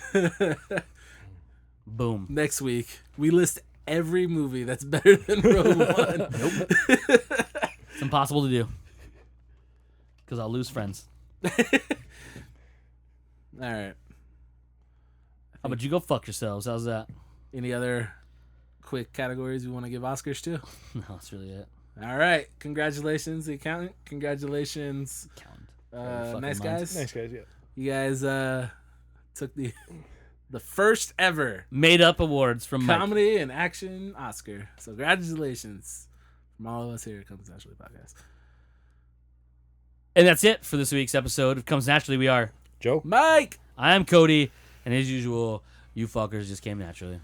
C: Boom.
A: Next week, we list every movie that's better than Rogue One.
C: Nope. It's impossible to do. Because I'll lose friends.
A: All right.
C: How about you go fuck yourselves? How's that?
A: Any other quick categories we want to give Oscars to?
C: No, that's really it.
A: All right. Congratulations, The Accountant. Congratulations,
C: Count. Fucking
A: Nice
C: mind.
A: Guys.
B: Nice guys, yeah.
A: You guys took the first ever
C: Made up awards from Mike.
A: comedy and action Oscar. So congratulations from all of us here at Comes Naturally Podcast.
C: And that's it for this week's episode of Comes Naturally. We are
B: Joe?
A: Mike!
C: I am Cody, and as usual, you fuckers just came naturally.